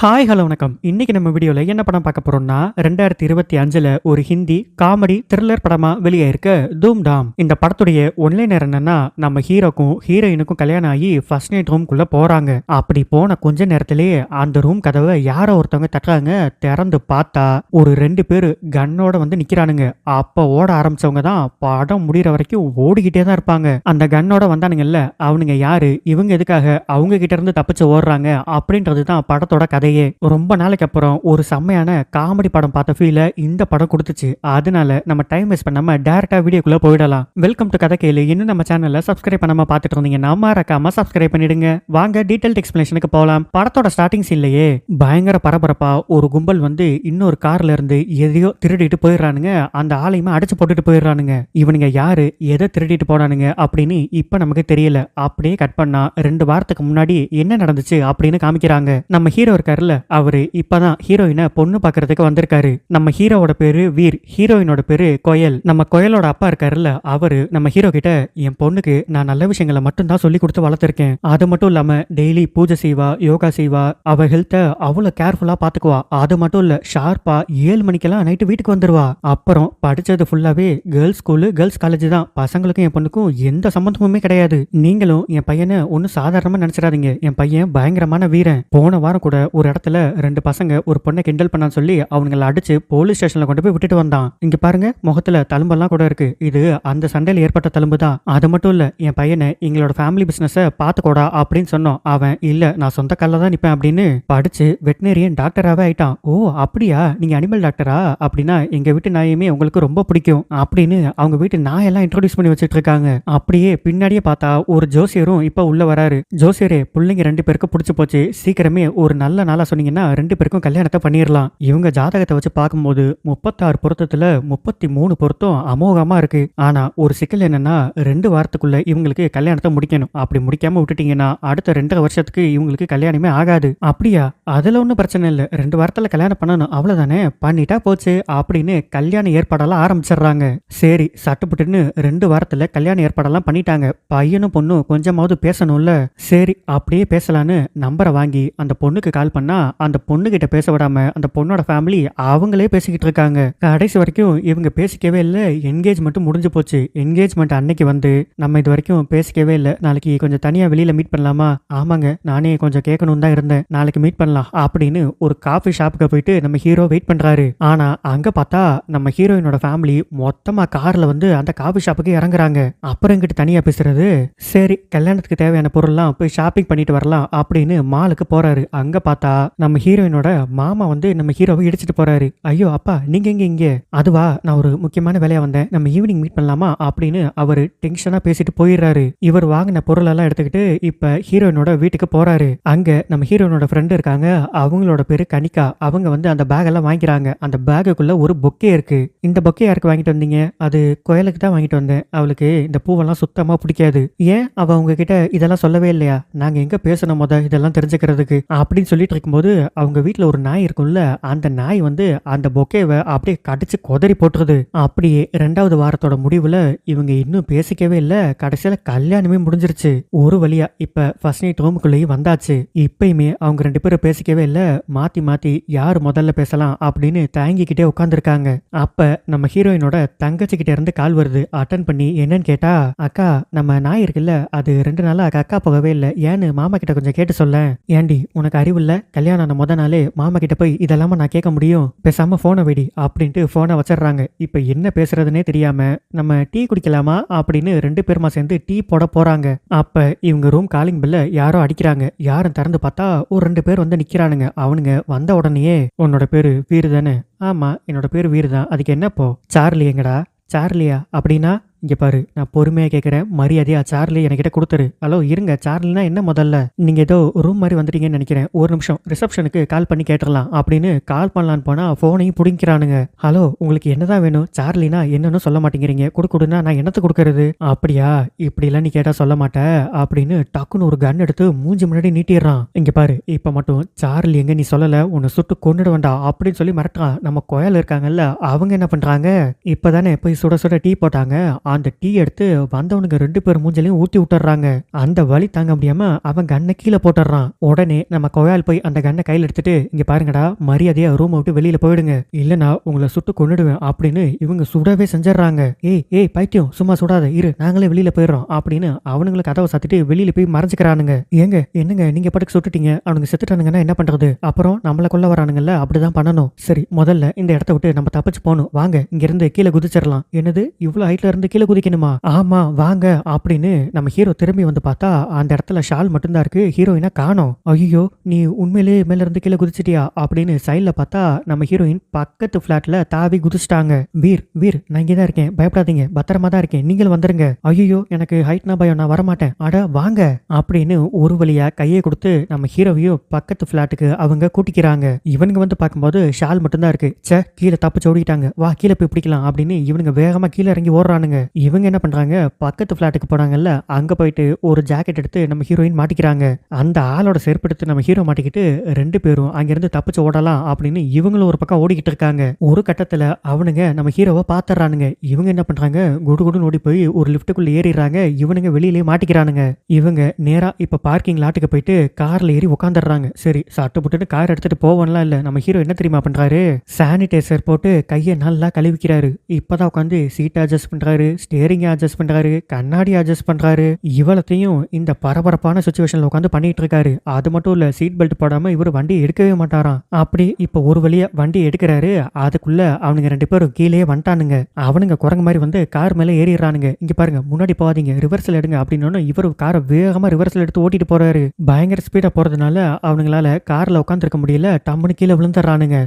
Hi hello வணக்கம். இன்னைக்கு நம்ம வீடியோல என்ன படம் பார்க்க போறோம்னா 2025ல ஒரு ஹிந்தி காமெடி த்ரில்லர் படமா வெளியாயிருக்க தூம் டாம். இந்த படத்துடைய ஒன்லைனர் என்னன்னா, நம்ம ஹீரோக்கும் ஹீரோயினுக்கும் கல்யாணம் ஆகி ஃபர்ஸ்ட் நைட் ரூம்குள்ள போறாங்க. அப்படி போன கொஞ்ச நேரத்திலேயே அந்த ரூம் கதவை யாரோ ஒருத்தவங்க தட்டுறாங்க. திறந்து பார்த்தா ஒரு 2 பேரு கன்னோட வந்து நிக்கிறானுங்க. அப்ப ஓட ஆரம்பிச்சவங்க தான் படம் முடிகிற வரைக்கும் ஓடிக்கிட்டே தான் இருப்பாங்க. அந்த கன்னோட வந்தானுங்கல்ல, அவனுங்க யாரு, இவங்க எதுக்காக அவங்க கிட்ட இருந்து தப்பிச்சு ஓடுறாங்க அப்படின்றது தான் படத்தோட கதையே. ரொம்ப நாளைக்கு அப்புறம் ஒரு செம்மையான காமெடி படம் பார்த்த ஃபீல இந்த படம் கொடுத்துச்சு. அதனால நம்ம டைம் வேஸ்ட் பண்ணாம டைரக்டா வீடியோக்குள்ள போயிடலாம். வெல்கம் டு கதை கேளு. இன்னும் நம்ம சேனல்ல சப்ஸ்கிரைப் பண்ணாம பார்த்துட்டு இருந்தீங்கன்னா மறக்காம சப்ஸ்கிரைப் பண்ணிடுங்க. வாங்க டீடைல்ட் எக்ஸ்பிளனேஷனுக்கு போகலாம். படத்தோட ஸ்டார்டிங் சீன்லயே பயங்கர பரபரப்பா ஒரு கும்பல் வந்து இன்னொரு கார்ல இருந்து எதையோ திருடிட்டு போயிடுறானுங்க. அந்த ஆளையுமே அடிச்சு போட்டுட்டு போயிடுறானுங்க. இவனுங்க யாரு, எதை திருடிட்டு போனானுங்க அப்படின்னு இப்ப நமக்கு தெரியல. அப்படியே கட் பண்ணா 2 வாரத்துக்கு முன்னாடி என்ன நடந்துச்சு அப்படின்னு காமிக்கிறாங்க. நம்ம ஹீரோ இருக்காருல்ல, அவரு இப்பதான் ஹீரோயினை பொண்ணு பாக்குறதுக்கு வந்திருக்காரு. நம்ம ஹீரோவோட பேரு வீர், ஹீரோயினோட பேரு கோயல். நம்ம கோயலோட அப்பா இருக்காருல்ல, அவரு நம்ம ஹீரோ கிட்ட என் பொண்ணுக்கு நான் நல்ல விஷயங்களை மட்டும் தான் சொல்லி கொடுத்து வளர்த்திருக்கேன். அது மட்டும் இல்லாம டெய்லி பூஜை செய்வா, யோகா செய்வா, அவ ஹெல்த்தை அவ்வளவு கேர்ஃபுல்லா பாத்துக்குவா. அது மட்டும் இல்ல, ஷார்ப்பா 7 மணிக்கெல்லாம் நைட்டு வீட்டுக்கு வந்துருவா. அப்புறம் படிச்சது ஃபுல்லாவே கேர்ள்ஸ் ஸ்கூலு, கேர்ள்ஸ் காலேஜ் தான். பசங்களுக்கும் என் பொண்ணுக்கும் எந்த சம்பந்தமுமே கிடையாது. நீங்களும் என் பையனை ஒன்னும் சாதாரணமா நினைச்சிடாதீங்க. என் பையன் பயங்கரமான வீரன். போன வாரம் கூட ஒரு இடத்துல 2 பசங்க ஒரு பொண்ணை கிண்டல் பண்ணான்னு சொல்லி அவங்களை அடிச்சு போலீஸ் ஸ்டேஷன்ல கொண்டு போய் விட்டுட்டு வந்தான். இங்க பாருங்க, முகத்துல தழும்பெல்லாம் கூட இருக்கு. இது அந்த சண்டையில ஏற்பட்ட தழும்பு தான். அது மட்டும் இல்ல, என் பையனை எங்களோட ஃபேமிலி பிசினஸ பாத்துக்கோடா அப்படின்னு சொன்னோம். அவன் இல்ல, நான் சொந்த கால்ல தான் நிப்பேன் அப்படின்னு படிச்சு வெட்டினரியன் டாக்டராவே ஆயிட்டான். ஓ அப்படியா, நீங்க அனிமல் டாக்டரா? அப்படின்னா எங்க வீட்டு நாயுமே உங்களுக்கு ரொம்ப பிடிக்கும் அப்படின்னு அவங்க வீட்டு நாயெல்லாம் இன்ட்ரோடியூஸ் பண்ணி வச்சிட்டு இருக்காங்க. அப்படியே பின்னாடியே பார்த்தா ஒரு ஜோசியரும் இப்ப உள்ள வராரு. ஜோசியரே, பிள்ளைங்க 2 பேருக்கு பிடிச்சு போச்சு, சீக்கிரமே ஒரு நல்ல நாளா சொன்னீங்கன்னா 2 பேருக்கும் கல்யாணத்தை பண்ணிடலாம். இவங்க ஜாதகத்தை வச்சு பார்க்கும்போது 36 பொருத்தத்துல 33 பொருத்தம் அமோகமா இருக்கு. ஆனா ஒரு சிக்கல் என்னன்னா, 2 வாரத்துக்குள்ள இவங்களுக்கு கல்யாணத்தை முடிக்கணும். அப்படி முடிக்காம விட்டுட்டீங்கன்னா அடுத்த 2 வருஷத்துக்கு இவங்களுக்கு கல்யாணமே ஆகாது. அப்படியா? அதுல ஒன்றும் பிரச்சனை இல்லை, 2 வாரத்துல கல்யாணம் பண்ணணும், அவ்வளவுதானே, பண்ணிட்டா போச்சு அப்படின்னு கல்யாண ஏற்பாடெல்லாம் ஆரம்பிச்சிடுறாங்க. சரி சட்டுப்பட்டுன்னு 2 வாரத்துல கல்யாண ஏற்பாடெல்லாம் பண்ணிட்டாங்க. பையனும் பொண்ணும் கொஞ்சமாவது பேசணும்ல. சரி அப்படியே பேசலான்னு நம்பரை வாங்கி அந்த பொண்ணுக்கு கால் பண்ணா அந்த பொண்ணு கிட்ட பேச விடாம அந்த பொண்ணோட ஃபேமிலி அவங்களே பேசிக்கிட்டு இருக்காங்க. கடைசி வரைக்கும் இவங்க பேசிக்கவே இல்லை. என்கேஜ்மெண்ட் முடிஞ்சு போச்சு. என்கேஜ்மெண்ட் அன்னைக்கு வந்து நம்ம இது வரைக்கும் பேசிக்கவே இல்லை, நாளைக்கு கொஞ்சம் தனியா வெளியில மீட் பண்ணலாமா? ஆமாங்க, நானே கொஞ்சம் கேட்கணும் தான் இருந்தேன், நாளைக்கு மீட் பண்ணலாம் அப்படின்னு ஒரு காஃபி ஷாப்புக்கு போயிட்டு நம்ம ஹீரோ வெயிட் பண்றாரு. ஆனா அங்க பார்த்தா நம்ம ஹீரோயினோட ஃபேமிலி மொத்தமா கார்ல வந்து அந்த காஃபி ஷாப்புக்கு இறங்குறாங்க. அப்புறம் எங்கிட்ட தனியா பேசுறது? சரி கல்யாணத்துக்கு தேவையான பொருள்லாம் போய் ஷாப்பிங் பண்ணிட்டு வரலாம் அப்படின்னு மாலுக்கு போறாரு. அங்க பார்த்தா நம்ம ஹீரோயினோட மாமா வந்து நம்ம ஹீரோவை இடிச்சிட்டு போறாரு. ஐயோ அப்பா, நீங்க எங்க இங்க? அதுவா, நான் ஒரு முக்கியமான வேலையா வந்தேன், நம்ம ஈவினிங் மீட் பண்ணலாமா அப்படின்னு அவரு டென்ஷனா பேசிட்டு போயிடுறாரு. இவர் வாங்கின பொருள் எல்லாம் எடுத்துக்கிட்டு இப்ப ஹீரோயினோட வீட்டுக்கு போறாரு. அங்க நம்ம ஹீரோயினோட ஃப்ரெண்டு இருக்காங்க, அவங்களோட பேரு கனிகா. அவங்க வந்து அந்த பேக் எல்லாம் வாங்கிக்கிறாங்க. அந்த பேக்குக்குள்ள ஒரு பொக்கே இருக்கு. இந்த பொக்கே யாருக்கு வாங்கிட்டு வந்தீங்க? அது கோயலுக்கு தான் வாங்கிட்டு வந்தேன், அவளுக்கு இந்த பூவெல்லாம் சுத்தமா பிடிக்காது. ஏன் அவ உங்ககிட்ட இதெல்லாம் சொல்லவே இல்லையா? நாங்க எங்க பேசணும் இதெல்லாம் தெரிஞ்சுக்கிறதுக்கு அப்படின்னு சொல்லிட்டு இருக்கும்போது அவங்க வீட்டுல ஒரு நாய் இருக்கும்ல, அந்த நாய் வந்து அந்த பொக்கேவை அப்படியே கடிச்சு கொதறி போட்டுருது. அப்படியே 2வது வாரத்தோட முடிவுல இவங்க இன்னும் பேசிக்கவே இல்ல, கடைசியில கல்யாணமே முடிஞ்சிருச்சு. ஒரு வழியா இப்ப ஃபர்ஸ்ட் நைட் ரூமுக்குள்ளேயும் வந்தாச்சு. இப்பயுமே அவங்க 2 பேரும் பேசிக்கவே இல்ல, மாத்தி மாத்தி யாரு முதல்ல பேசலாம் அப்படின்னு தாங்கிக்கிட்டே உட்காந்துருக்காங்க. அப்ப நம்ம ஹீரோயினோட தங்கச்சி கிட்ட இருந்து கால் வருது. அட்டன் பண்ணி என்னன்னு கேட்டா, அக்கா நம்ம நாய் இருக்குல்ல, அது 2 நாளா அக்கா போகவே இல்லை, ஏன்னு மாமா கிட்ட கொஞ்சம் கேட்டு சொல்ல. ஏண்டி உனக்கு அறிவு இல்ல? கல்யாணம் ஆன முத நாளே மாமா கிட்ட போய் இதெல்லாம நான் கேட்க முடியும்? பேசாம போனை வெடி அப்படின்ட்டு போனை வச்சிடறாங்க. இப்ப என்ன பேசுறதுன்னே தெரியாம நம்ம டீ குடிக்கலாமா அப்படின்னு 2 பேருமா சேர்ந்து டீ போட போறாங்க. அப்ப இவங்க ரூம் காலிங் பெல்ல யாரோ அடிக்கிறாங்க. யாரும் திறந்து பார்த்தா ஒரு 2 பேர் வந்து நிக்கிறானுங்க. அவனுங்க வந்த உடனேயே, உன்னோட பேரு வீரு தானே? ஆமா என்னோட பேரு வீரு தான், அதுக்கு என்னப்போ? சார்லி எங்கடா? சார்லியா அப்படின்னா? இங்க பாரு, நான் பொறுமையா கேட்கிறேன், மரியாதையா சார்லி என்கிட்ட கொடுத்துரு. ஹலோ இருங்க, சார்லினா என்ன முதல்ல? நீங்க ஏதோ ரூம் மாதிரி வந்துட்டீங்கன்னு நினைக்கிறேன், ஒரு நிமிஷம் ரிசப்ஷனுக்கு கால் பண்ணி கேட்டுடலாம் அப்படின்னு கால் பண்ணலான்னு போனா போனையும் பிடிக்கிறானுங்க. ஹலோ உங்களுக்கு என்னதான் வேணும்? சார்லினா என்னன்னு சொல்ல மாட்டேங்கிறீங்க, கொடுனா நான் என்னத்தை கொடுக்கறது? அப்படியா, இப்படிலாம் நீ கேட்டா சொல்ல மாட்டேன் அப்படின்னு டக்குன்னு ஒரு கன் எடுத்து மூஞ்சி முன்னாடி நீட்டிடுறான். இங்க பாரு, இப்ப மட்டும் சார்லி எங்க நீ சொல்லல, உன்னை சுட்டு கொண்டுட வேண்டாம் அப்படின்னு சொல்லி மிரட்டுறான். நம்ம கோயில் இருக்காங்கல்ல, அவங்க என்ன பண்றாங்க, இப்பதானே போய் சுட சுட டீ போட்டாங்க, அந்த டீ எடுத்து வந்தவனுங்க 2 பேர் மூஞ்சிலையும் ஊத்தி விட்டுறாங்க. அந்த வலி தாங்க முடியாம அவன் கண்ணை கீழே போட்டுறான். உடனே நம்ம கொயால் போய் அந்த கண்ணை கையில் எடுத்துட்டு இங்க பாருங்கடா, மரியாதையா ரூமை விட்டு வெளியில போயிடுங்க, இல்லனா உங்களை சுட்டு கொன்னுடுவேன் அப்படின்னு இவங்க சுடவே செஞ்சிடறாங்க. ஏய் ஏய் பைத்தியம், சும்மா சுடாத இரு, நாங்களே வெளியில போயிடுறோம் அப்படின்னு அவனுங்களை கதவை சாத்திட்டு வெளியில போய் மறைஞ்சுக்கிறானுங்க. ஏங்க என்னங்க நீங்க படுக்க சுட்டுட்டீங்க, அவனுங்க செத்துட்டானுங்கன்னா என்ன பண்றது, அப்புறம் நம்மள கொல்ல வரானுங்கல்ல, அப்படிதான் பண்ணணும். சரி முதல்ல இந்த இடத்த விட்டு நம்ம தப்பிச்சு போகணும், வாங்க இங்க இருந்து கீழே குதிச்சிடலாம். என்னது இவ்வளவு ஹைட்ல இருந்து கீழே குதிக்கணுமா? ஆமா வாங்க அப்படின்னு நம்ம ஹீரோ திரும்பி வந்து பார்த்தா அந்த இடத்துல ஷால் மட்டும்தான் இருக்கு, ஹீரோயினா காணோம். ஐயோ நீ உண்மையிலேயே மேல இருந்து கீழே குதிச்சிட்டியா அப்படின்னு சைட்ல பார்த்தா நம்ம ஹீரோயின் பக்கத்து பிளாட்ல தாவி குதிச்சிட்டாங்க. வீர் வீர் நான் இங்கதான் இருக்கேன், பயப்படாதீங்க, பத்திரமா தான் இருக்கேன், நீங்களும் வந்துருங்க. ஐயோ எனக்கு ஹைட்னா பயம், நான் வரமாட்டேன், அட வாங்க அப்படின்னு ஒரு வழியா கையை கொடுத்து நம்ம ஹீரோவையும் பக்கத்து பிளாட்டுக்கு அவங்க கூட்டிக்கிறாங்க. இவனுங்க வந்து பார்க்கும்போது ஷால் மட்டும்தான் இருக்கு. சே கீழே தப்பிச்சு ஓடிட்டாங்க, வா கீழே போய் பிடிக்கலாம் அப்படின்னு இவனுங்க வேகமா கீழே இறங்கி ஓடுறானுங்க. இவங்க என்ன பண்றாங்க, பக்கத்து பிளாட்டுக்கு போனாங்கல்ல, அங்க போயிட்டு ஒரு ஜாக்கெட் எடுத்து நம்ம ஹீரோயின் மாட்டிக்கிறாங்க. அந்த ஆளோட செருப்பு எடுத்து நம்ம ஹீரோ மாட்டிக்கிட்டு 2 பேரும் அங்கிருந்து தப்பிச்சு ஓடலாம் அப்படின்னு இவங்களும் ஒரு பக்கம் ஓடிக்கிட்டு இருக்காங்க. ஒரு கட்டத்துல அவனுங்க நம்ம ஹீரோவை பாத்துறானுங்க. இவங்க என்ன பண்றாங்க, குடுகுடுன்னு ஓடி போய் ஒரு லிப்டுக்குள்ள ஏறிடுறாங்க. இவனுங்க வெளியிலேயே மாட்டிக்கிறானுங்க. இவங்க நேரா இப்ப பார்க்கிங் லாட்டுக்கு போயிட்டு கார்ல ஏறி உட்காந்துடுறாங்க. சரி சட்டு புட்டு கார் எடுத்துட்டு போவன்லாம் இல்ல, நம்ம ஹீரோ என்ன தெரியுமா பண்றாரு, சானிடைசர் போட்டு கையை நல்லா கழுவிக்கிறாரு. இப்பதான் உட்காந்து சீட் அட்ஜஸ்ட் பண்றாரு, ஸ்டேரிங் அட்ஜஸ்ட் பண்றாரு, கண்ணாடி அட்ஜஸ்ட் பண்றாரு. இவ்வளத்தையும் இந்த பரபரப்பான சுச்சுவேஷன்ல உட்காந்து பண்ணிட்டு இருக்காரு. அது மட்டும் இல்ல, சீட் பெல்ட் போடாம இவர் வண்டி எடுக்கவே மாட்டாராம். அப்படி இப்ப ஒரு வழியா வண்டி எடுக்கிறாரு. அதுக்குள்ள அவனுங்க 2 பேரும் கீழே வந்துட்டானுங்க. அவனுங்க குரங்கு மாதிரி வந்து கார் மேல ஏறிடுறானுங்க. இங்க பாருங்க முன்னாடி போகாதீங்க, ரிவர்ஸ்ல எடுங்க அப்படின்னு இவரு காரை வேகமா ரிவர்ஸ்ல எடுத்து ஓட்டிட்டு போறாரு. பயங்கர ஸ்பீடா போறதுனால அவனுங்களால கார்ல உட்காந்துருக்க முடியல, டம்முன்னு கீழே விழுந்துடுறானுங்க.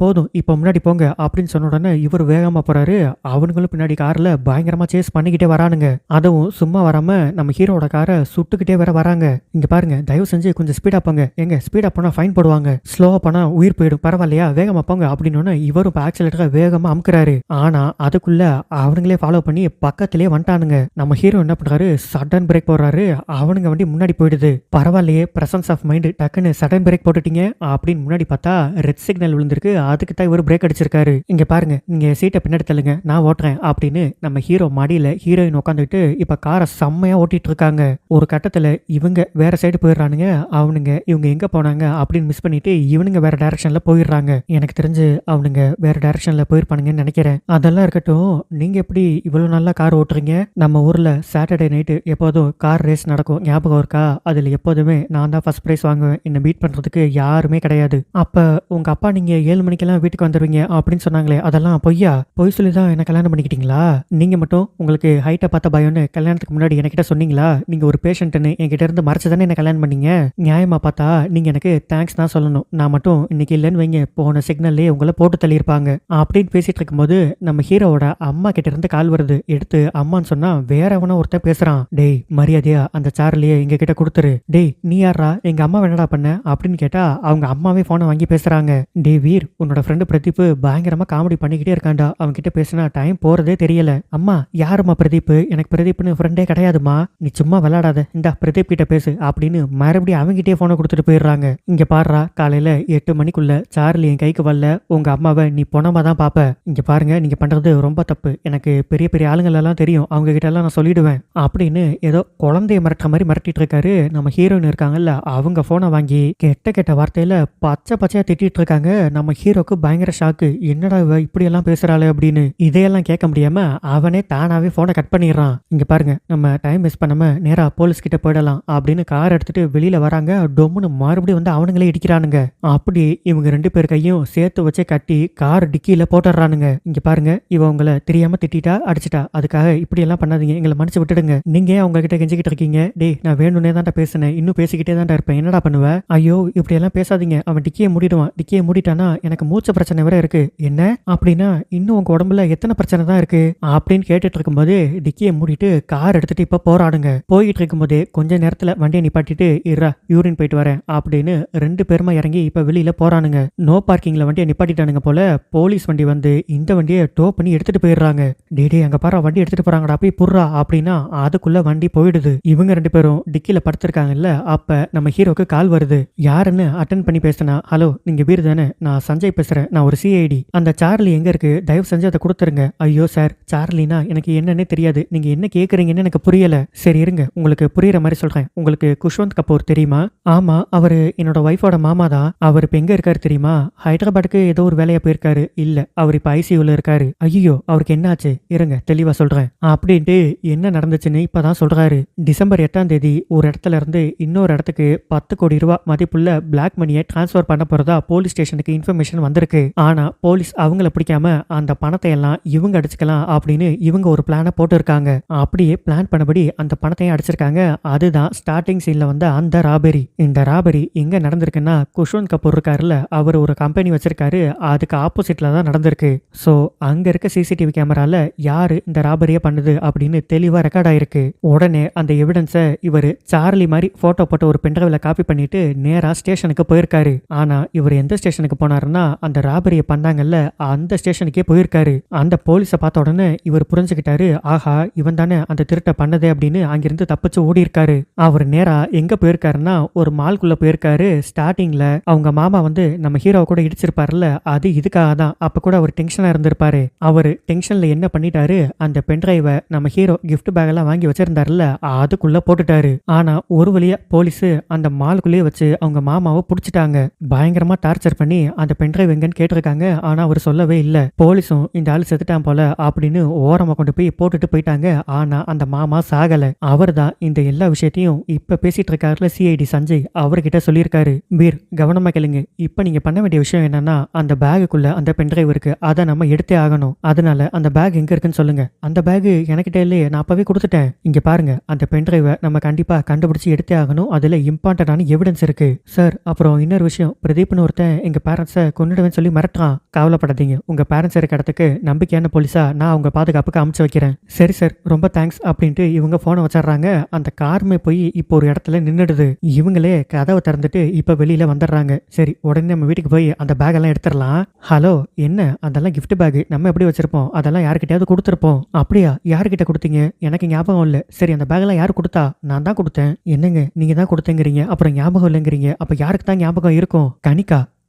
போதும் இப்ப முன்னாடி போங்க அப்படின்னு சொன்ன உடனே இவர் வேகமா போறாரு. அவனுங்களும் பின்னாடி கார்ல பயங்கரமா சேஸ் பண்ணிக்கிட்டே வரானுங்க. அதுவும் சும்மா வராம நம்ம ஹீரோட காரை சுட்டுக்கிட்டே வேற வராங்க. இங்க பாருங்க தயவு செஞ்சு கொஞ்சம் ஸ்பீடா போங்க, எங்க ஸ்பீடா போனா ஃபைன் போடுவாங்க, ஸ்லோவா போனா உயிர் போயிடும், பரவாயில்லையா வேகமா போங்க அப்படின்னு இவரும் ஆக்சிலேட்டரை வேகமா அமுக்குறாரு. ஆனா அதுக்குள்ள அவனுங்களே ஃபாலோ பண்ணி பக்கத்திலே வந்துட்டானுங்க. நம்ம ஹீரோ என்ன பண்றாரு, சடன் பிரேக் போடுறாரு. அவனுங்க வண்டி முன்னாடி போயிடுது. பரவாயில்லையே பிரசன்ஸ் ஆஃப் மைண்ட், டக்குன்னு சடன் பிரேக் போட்டுட்டீங்க அப்படின்னு முன்னாடி பார்த்தா ரெட் சிக்னல் விழுந்திருக்கு. அதுக்கு தான் இவர் பிரேக் அடிச்சிருக்காரு. இங்க பாருங்க நீங்க சீட்டை பின்னாடி தள்ளுங்க, நான் ஓட்டுறேன் அப்படின்னு நம்ம ஹீரோ மாடியில ஹீரோயின் உட்காந்துட்டு இப்ப காரை செம்மையா ஓட்டிட்டு இருக்காங்க. ஒரு கட்டத்துல இவங்க வேற சைடு போயிடுறானுங்க. அவனுங்க இவங்க எங்க போனாங்க அப்படின்னு மிஸ் பண்ணிட்டு இவனுங்க வேற டைரக்ஷன்ல போயிடுறாங்க. எனக்கு தெரிஞ்சு அவனுங்க வேற டைரக்ஷன்ல போயிருப்பானுங்கன்னு நினைக்கிறேன். அதெல்லாம் இருக்கட்டும், நீங்க எப்படி இவ்வளவு நல்லா கார் ஓட்டுறீங்க? நம்ம ஊர்ல சாட்டர்டே நைட்டு எப்போதும் கார் ரேஸ் நடக்கும், ஞாபகம் இருக்கா? அதுல எப்போதுமே நான் தான் ஃபர்ஸ்ட் பிரைஸ் வாங்குவேன், என்ன பீட் பண்றதுக்கு யாருமே கிடையாது. அப்ப உங்க அப்பா நீங்க 7 மணிக்கெல்லாம் வீட்டுக்கு வந்துருவீங்க அப்படின்னு சொன்னாங்களே, அதெல்லாம் பொய்யா? பொய் சொல்லிதான் என்ன கல்யாணம் பண்ணிக்கிட்டீங்களா? நீங்க மட்டும் உங்களுக்கு ஹைட்டை பார்த்த பயம்னு கல்யாணத்துக்கு முன்னாடி என்கிட்ட சொன்னீங்களா? நீங்க ஒரு பேஷண்ட்னு என்கிட்ட இருந்து மறைச்சுதானே என்ன கல்யாணம் பண்ணீங்க. நியாயமா பார்த்தா நீங்க எனக்கு தேங்க்ஸ் தான் சொல்லணும். நான் மட்டும் இன்னைக்கு இல்லைன்னு வைங்க, போன சிக்னல்லே உங்களை போட்டு தள்ளியிருப்பாங்க அப்படின்னு பேசிட்டு இருக்கும்போது நம்ம ஹீரோவோட அம்மா கிட்ட இருந்து கால் வருது. எடுத்து அம்மான்னு சொன்னா வேற எவனோ ஒருத்தன் பேசுறான். டேய் மரியாதையா அந்த சார்லியே எங்க கிட்ட கொடுத்துரு. டேய் நீ யாரா, எங்க அம்மா என்னடா பண்ண அப்படின்னு கேட்டா அவங்க அம்மாவே போனை வாங்கி பேசுறாங்க. டே வீர், உன்னோட ஃப்ரெண்டு பிரதீப் பயங்கரமா காமெடி பண்ணிக்கிட்டே இருக்காண்டா, அவங்க கிட்ட பேசினா டைம் போறதே தெரியல. அம்மா யாருமா பிரதீப், எனக்கு பிரதீப்னு ஃப்ரெண்டே கிடையாதுமா, நீ சும்மா விளையாடாத, இந்தா பிரதீப் கிட்ட பேசு அப்படின்னு மறுபடியும் அவங்கிட்டே போனை கொடுத்துட்டு போயிடுறாங்க. இங்க பாடுறா, காலையில 8 மணிக்குள்ள சார்லி என் கைக்கு வரல, உங்க அம்மாவை நீ பொணமா தான் பாப்ப. இங்க பாருங்க நீங்க பண்றது ரொம்ப தப்பு, எனக்கு பெரிய பெரிய ஆளுங்கள் எல்லாம் தெரியும், அவங்க கிட்ட எல்லாம் நான் சொல்லிடுவேன் அப்படின்னு ஏதோ குழந்தைய மிரட்டுற மாதிரி மிரட்டிட்டு இருக்காரு. நம்ம ஹீரோயின் இருக்காங்கல்ல, அவங்க போனை வாங்கி கெட்ட கெட்ட வார்த்தையில பச்சை பச்சையா திட்டிட்டு இருக்காங்க. நம்ம ஹீரோக்கு பயங்கர ஷாக்கு, என்னடா இவ இப்படி எல்லாம் பேசுறாளே அப்படின்னு. இதையெல்லாம் கேட்க முடியாம அவனே தானாவே போனை கட் பண்ணிடுறான். இங்க பாருங்க நம்ம டைம் வேஸ்ட் பண்ணாம நேரா போலீஸ் கிட்ட போயிடலாம் அப்படின்னு கார் எடுத்துட்டு வெளியில வராங்க. டொம்முன்னு மறுபடியும் வந்து அவனுங்களே இடிக்கிறானுங்க. அப்படி இவங்க 2 பேர் கையும் சேர்த்து வச்சு கட்டி கார் டிக்கியில போட்டுறானுங்க. இங்க பாருங்க இவ உங்களை தெரியாம திட்டா அடிச்சிட்டா, அதுக்காக இப்படி எல்லாம் பண்ணாதீங்க, எங்களை மன்னிச்சு விட்டுடுங்க. நீங்க அவங்க கிட்ட கெஞ்சிக்கிட்டு இருக்கீங்க. டேய் நான் வேணும்னே தான்டா பேசினேன், இன்னும் பேசிக்கிட்டே தான்டா இருப்பேன், என்னடா பண்ணுவ? ஐயோ இப்படி எல்லாம் பேசாதீங்க, அவன் டிக்கியை மூடிடுவான், டிக்கியை மூடிட்டானா எனக்கு மூச்ச பிரச்சனை வேற இருக்கு. என்ன அப்படின்னா இன்னும் உங்க உடம்புல எத்தனை பிரச்சனை தான் இருக்கு அப்படின்னு கேட்டுட்டு இருக்கும்போது டிக்கியை மூடிட்டு கார் எடுத்துட்டு இப்ப போராடுங்க. போயிட்டு இருக்கும்போதே கொஞ்ச நேரத்துல வண்டியை நிப்பாட்டிட்டு இருடா யூரின் போயிட்டு வரேன் அப்படின்னு 2 பேருமா இறங்கி இப்ப வெளியில போறானுங்க. நோ பார்க்கிங்ல வண்டியை நிப்பாட்டிட்டானுங்க போல. போலீஸ் வண்டி வந்து இந்த வண்டியை டோ பண்ணி எடுத்துட்டு போயிடுறாங்க. டேடே அங்க பாரு வண்டி எடுத்துட்டு போறாங்கடா, போய் புர்றா அப்படின்னா அதுக்குள்ள வண்டி போயிடுது. இவங்க 2 பேரும் டிக்கில படுத்திருக்காங்கல்ல, அப்ப நம்ம ஹீரோக்கு கால் வருது. யாருன்னு அட்டன் பண்ணி பேசினா, ஹலோ நீங்க வீர் தானே, நான் சஞ்சய் பேசுறேன், நான் ஒரு சிஐடி, அந்த சார்லி எங்க இருக்கு, தயவு செஞ்சு அதை கொடுத்துருங்க. ஐயோ சார் சார்லினா எனக்கு என்னன்னே தெரியாது. நீங்க என்ன கேக்குறீங்கன்னு எனக்கு புரியல. சரி இருங்க, உங்களுக்கு புரியுற மாதிரி சொல்றேன். உங்களுக்கு குஷ்வந்த் கபூர் தெரியுமா? ஆமா, அவரு என்னோட ஒய்ஃபோட மாமா தான். அவர் இப்ப எங்க இருக்காரு தெரியுமா? ஹைதராபாத்துக்கு ஏதோ ஒரு வேலையா போயிருக்காரு. இல்ல, அவர் இப்ப ஐசியூல இருக்காரு. ஐயோ, அவருக்கு என்ன ஆச்சு? இருங்க தெளிவா சொல்றேன் அப்படின்ட்டு என்ன நடந்துச்சுன்னு இப்பதான் சொல்றாரு. டிசம்பர் 8ஆம் தேதி ஒரு இடத்துல இருந்து இன்னொரு இடத்துக்கு 10 கோடி ரூபாய் மதிப்புள்ள பிளாக் மணியை டிரான்ஸ்பர் பண்ண போறதா போலீஸ் ஸ்டேஷனுக்கு இன்ஃபர்மேஷன் வந்திருக்கு. ஆனா போலீஸ் அவங்கள பிடிக்காம அந்த பணத்தை எல்லாம் இவங்க அடிச்சுக்கலாம் அப்படின்னு இவங்க ஒரு பிளான போட்டு இருக்காங்க. அப்படியே பிளான் பண்ணபடி அந்த பணத்தையும் அடிச்சிருக்காங்க. அதுதான் ஸ்டார்டிங் சீன்ல வந்த அந்த ராபரி. இந்த ராபரி எங்க நடந்திருக்குன்னா, குஷ்வந்த் கபூர் இருக்காருல்ல, அவர் ஒரு கம்பெனி வச்சிருக்காரு. அதுக்கு ஆப்போசிட்ல தான் நடந்திருக்கு. சோ அங்க இருக்க சிசிடிவி கேமரால யாரு இந்த ராபரியை பண்ணுது அப்படின்னு தெளிவா ரெக்கார்ட் ஆயிருக்கு. உடனே அந்த எவிடன்ஸை இவர் சார்லி மாதிரி போட்டோ போட்டு ஒரு பென்ட்ரைவ்ல காப்பி பண்ணிட்டு நேரா ஸ்டேஷனுக்கு போயிருக்காரு. ஆனா இவர் எந்த ஸ்டேஷனுக்கு போனாருன்னா, அந்த ராபரியை பண்ணாங்கல்ல அந்த ஸ்டேஷனுக்கே போயிருக்காரு. அந்த போலீஸை பார்த்த உடனே இவர் புரிஞ்சுக்கிட்டாரு, ஆஹா இவன் தானே அந்த திருட்டை பண்ணதே அப்படின்னு அங்கிருந்து தப்பிச்சு ஓடி இருக்காரு. அவர் நேரா எங்க போயிருக்காருன்னா, ஒரு மால்குள்ள போயிருக்காரு. ஸ்டார்டிங்ல அவங்க மாமா வந்து நம்ம ஹீரோவை கூட இடிச்சிருப்பாருல்ல, அது இதுக்காக தான். அப்ப கூட அவர் டென்ஷனா இருந்திருப்பாரு. அவரு டென்ஷன்ல என்ன பண்ணிட்டாரு, அந்த பென்ட்ரைவை நம்ம ஹீரோ கிஃப்ட் பேக் எல்லாம் வாங்கி வச்சிருந்தாருல்ல அதுக்குள்ள போட்டுட்டாரு. ஆனா ஒரு வழியா போலீஸ் அந்த மாலுக்குள்ளேயே வச்சு அவங்க மாமாவை புடிச்சிட்டாங்க. பயங்கரமா டார்ச்சர் பண்ணி அந்த பென்ட்ரைவ் எங்கன்னு கேட்டிருக்காங்க. ஆனா அவர் சொல்லவே இல்ல. போலீஸும் இந்த ஆள் செத்துட்டான் போல அப்படின்னு ஓரமா கொண்டு போய் போட்டுட்டு போயிட்டாங்க. ஆனா அந்த மாமா சாகல. அவர் தான் இந்த எல்லா விஷயத்தையும் இப்ப பேசிட்டு இருக்காருல சிஐடி சஞ்சய், அவர்கிட்ட சொல்லியிருக்காரு. வீர் கவனமா கேளுங்க, இப்ப நீங்க பண்ண வேண்டிய விஷயம் என்னன்னா, அந்த பேகுக்குள்ள அந்த பென்ட்ரைவ் இருக்கு, அதை நம்ம எடுத்தே ஆகணும். அதனால அந்த பேக் எங்க இருக்குன்னு சொல்லுங்க. அந்த பேக் எனக்கிட்ட இல்லையே, நான் அப்பவே கொடுத்துட்டேன். இங்க பாருங்க, அந்த பென்ட்ரைவை நம்ம கண்டிப்பா கண்டுபிடிச்சு எடுத்தே ஆகணும். அதுல இம்பார்ட்டன்டான எவிடன்ஸ் இருக்கு. சார் அப்புறம் இன்னொரு விஷயம், பிரதீப்னு ஒருத்தன் எங்க பேரண்ட்ஸை கொன்னுடுவேன்னு சொல்லி மிரட்டுறான். கவலைப்படாதீங்க, உங்க பேரண்ட்ஸ் இருக்க இடத்துக்கு நம்பிக்கையான போலீஸா நான் அவங்க பாதுகாப்புக்கு அமுச்சு வைக்கிறேன். சரி சார், ரொம்ப தேங்க்ஸ் அப்படின்ட்டு இவங்க போனை வச்சிடறாங்க. அந்த காருமே போய் இப்போ ஒரு இடத்துல நின்னுடுது. இவங்களே கதவை திறந்துட்டு இப்ப வெளியில வந்துடுறாங்க. சரி உடனே நம்ம வீட்டுக்கு போய் அந்த பேக் எல்லாம் எடுத்துடலாம். ஹலோ என்ன, அதெல்லாம் கிஃப்ட் பேக் நம்ம எப்படி வச்சிருப்போம், அதெல்லாம் யாருக்கிட்டையாவது கொடுத்துருப்போம். அப்படியா, யாருக்கிட்ட கொடுத்தீங்க? எனக்கு ஞாபகம் இல்ல. சரி அந்த பேக் எல்லாம் யாரு கொடுத்தா? நான் தான் கொடுத்தேன். என்னங்க நீங்க தான் கொடுத்தேங்கிறீங்க, அப்புறம் ஞாபகம் இல்லைங்கிறீங்க. அப்ப யாருக்கு தான் ஞாபகம் இருக்கும்?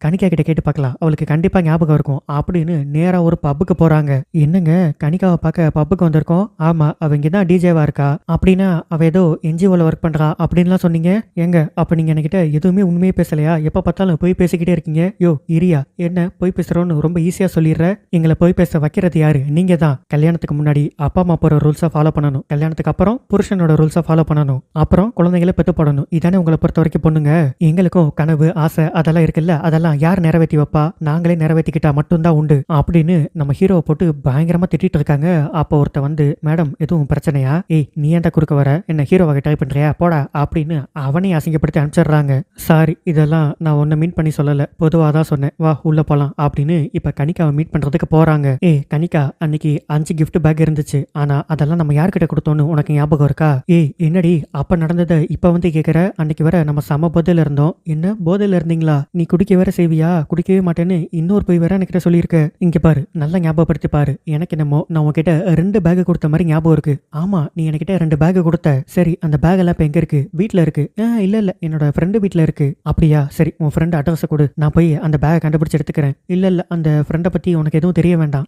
கனிகா கிட்ட கேட்டு பார்க்கலாம், அவளுக்கு கண்டிப்பா ஞாபகம் இருக்கும் அப்படின்னு நேரா ஒரு பப்புக்கு போறாங்க. என்னங்க கனிகாவை பார்க்க பப்புக்கு வந்திருக்கோம்? ஆமா, அவ இங்கதான் டிஜேவா இருக்கா. அப்படின்னா அவ ஏதோ என்ஜிஓல ஒர்க் பண்றா அப்படின்லாம் சொன்னீங்க. எங்க அப்ப நீங்க என்கிட்ட எதுவுமே உண்மையே பேசலையா? எப்ப பார்த்தாலும் போய் பேசிக்கிட்டே இருக்கீங்க. யோ இரியா, என்ன போய் பேசுறோன்னு ரொம்ப ஈஸியா சொல்லிடுற. எங்களை போய் பேச வைக்கிறது யாரு? நீங்க தான். கல்யாணத்துக்கு முன்னாடி அப்பா அம்மா போற ரூல்ஸை ஃபாலோ பண்ணணும். கல்யாணத்துக்கு அப்புறம் புருஷனோட ரூல்ஸை ஃபாலோ பண்ணணும். அப்புறம் குழந்தைகளை பெத்து போடணும். இதானே உங்களை பொறுத்த வரைக்கும் பொண்ணுங்க. எங்களுக்கும் கனவு ஆசை அதெல்லாம் இருக்குல்ல, அதெல்லாம் யார் நிறைவேற்றி வைப்பா? நாங்களே நிறைவேற்றிக்கிட்டா மட்டும்தான் உண்டு அப்படின்னு நம்ம ஹீரோவை போட்டு பயங்கரமா திட்டிட்டு இருக்காங்க. அப்போ ஒருத்த வந்து, மேடம் எதுவும் பிரச்சனையா? ஏய் நீ ஏன்டா குறுக்க வர, என்ன ஹீரோவாக ட்ரை பண்றியா போடா அப்படின்னு அவனையும் அசிங்கப்படுத்தி அனுப்பிச்சிடுறாங்க. சாரி, இதெல்லாம் நான் ஒன்ன மீட் பண்ணி சொல்லல, பொதுவாக தான் சொன்னேன், வா உள்ள போலாம் அப்படின்னு இப்ப கனிகாவை மீட் பண்றதுக்கு போறாங்க. ஏய் கனிகா, அன்னைக்கு 5 கிஃப்ட் பேக் இருந்துச்சு, ஆனா அதெல்லாம் நம்ம யார்கிட்ட கொடுத்தோன்னு உனக்கு ஞாபகம் இருக்கா? ஏய் என்னடி அப்ப நடந்ததை இப்ப வந்து கேக்குற? அன்னைக்கு வர நம்ம சம போதையில இருந்தோம். என்ன போதையில இருந்தீங்களா? நீ குடிக்க வேற செய்வியா? குடிக்கவே மாட்டேன்னு இன்னொரு போய் வேற என்கிட்ட சொல்லியிருக்க. இங்க பாரு, நல்லா ஞாபகப்படுத்தி பாரு. எனக்கு என்னமோ நான் உன்கிட்ட 2 பேக் கொடுத்த மாதிரி ஞாபகம் இருக்கு. ஆமா, நீ என்கிட்ட 2 பேக் கொடுத்த. சரி அந்த பேக் எல்லாம் இப்ப எங்க இருக்கு? வீட்டுல இருக்கு. இல்ல என்னோட ஃப்ரெண்டு வீட்டுல இருக்கு. அப்படியா? சரி உன் ஃப்ரெண்ட் அட்ரஸ் கொடு, நான் போய் அந்த பேக் கண்டுபிடிச்சு எடுத்துக்கிறேன். இல்ல அந்த ஃப்ரெண்டை பத்தி உனக்கு எதுவும் தெரிய வேண்டாம்.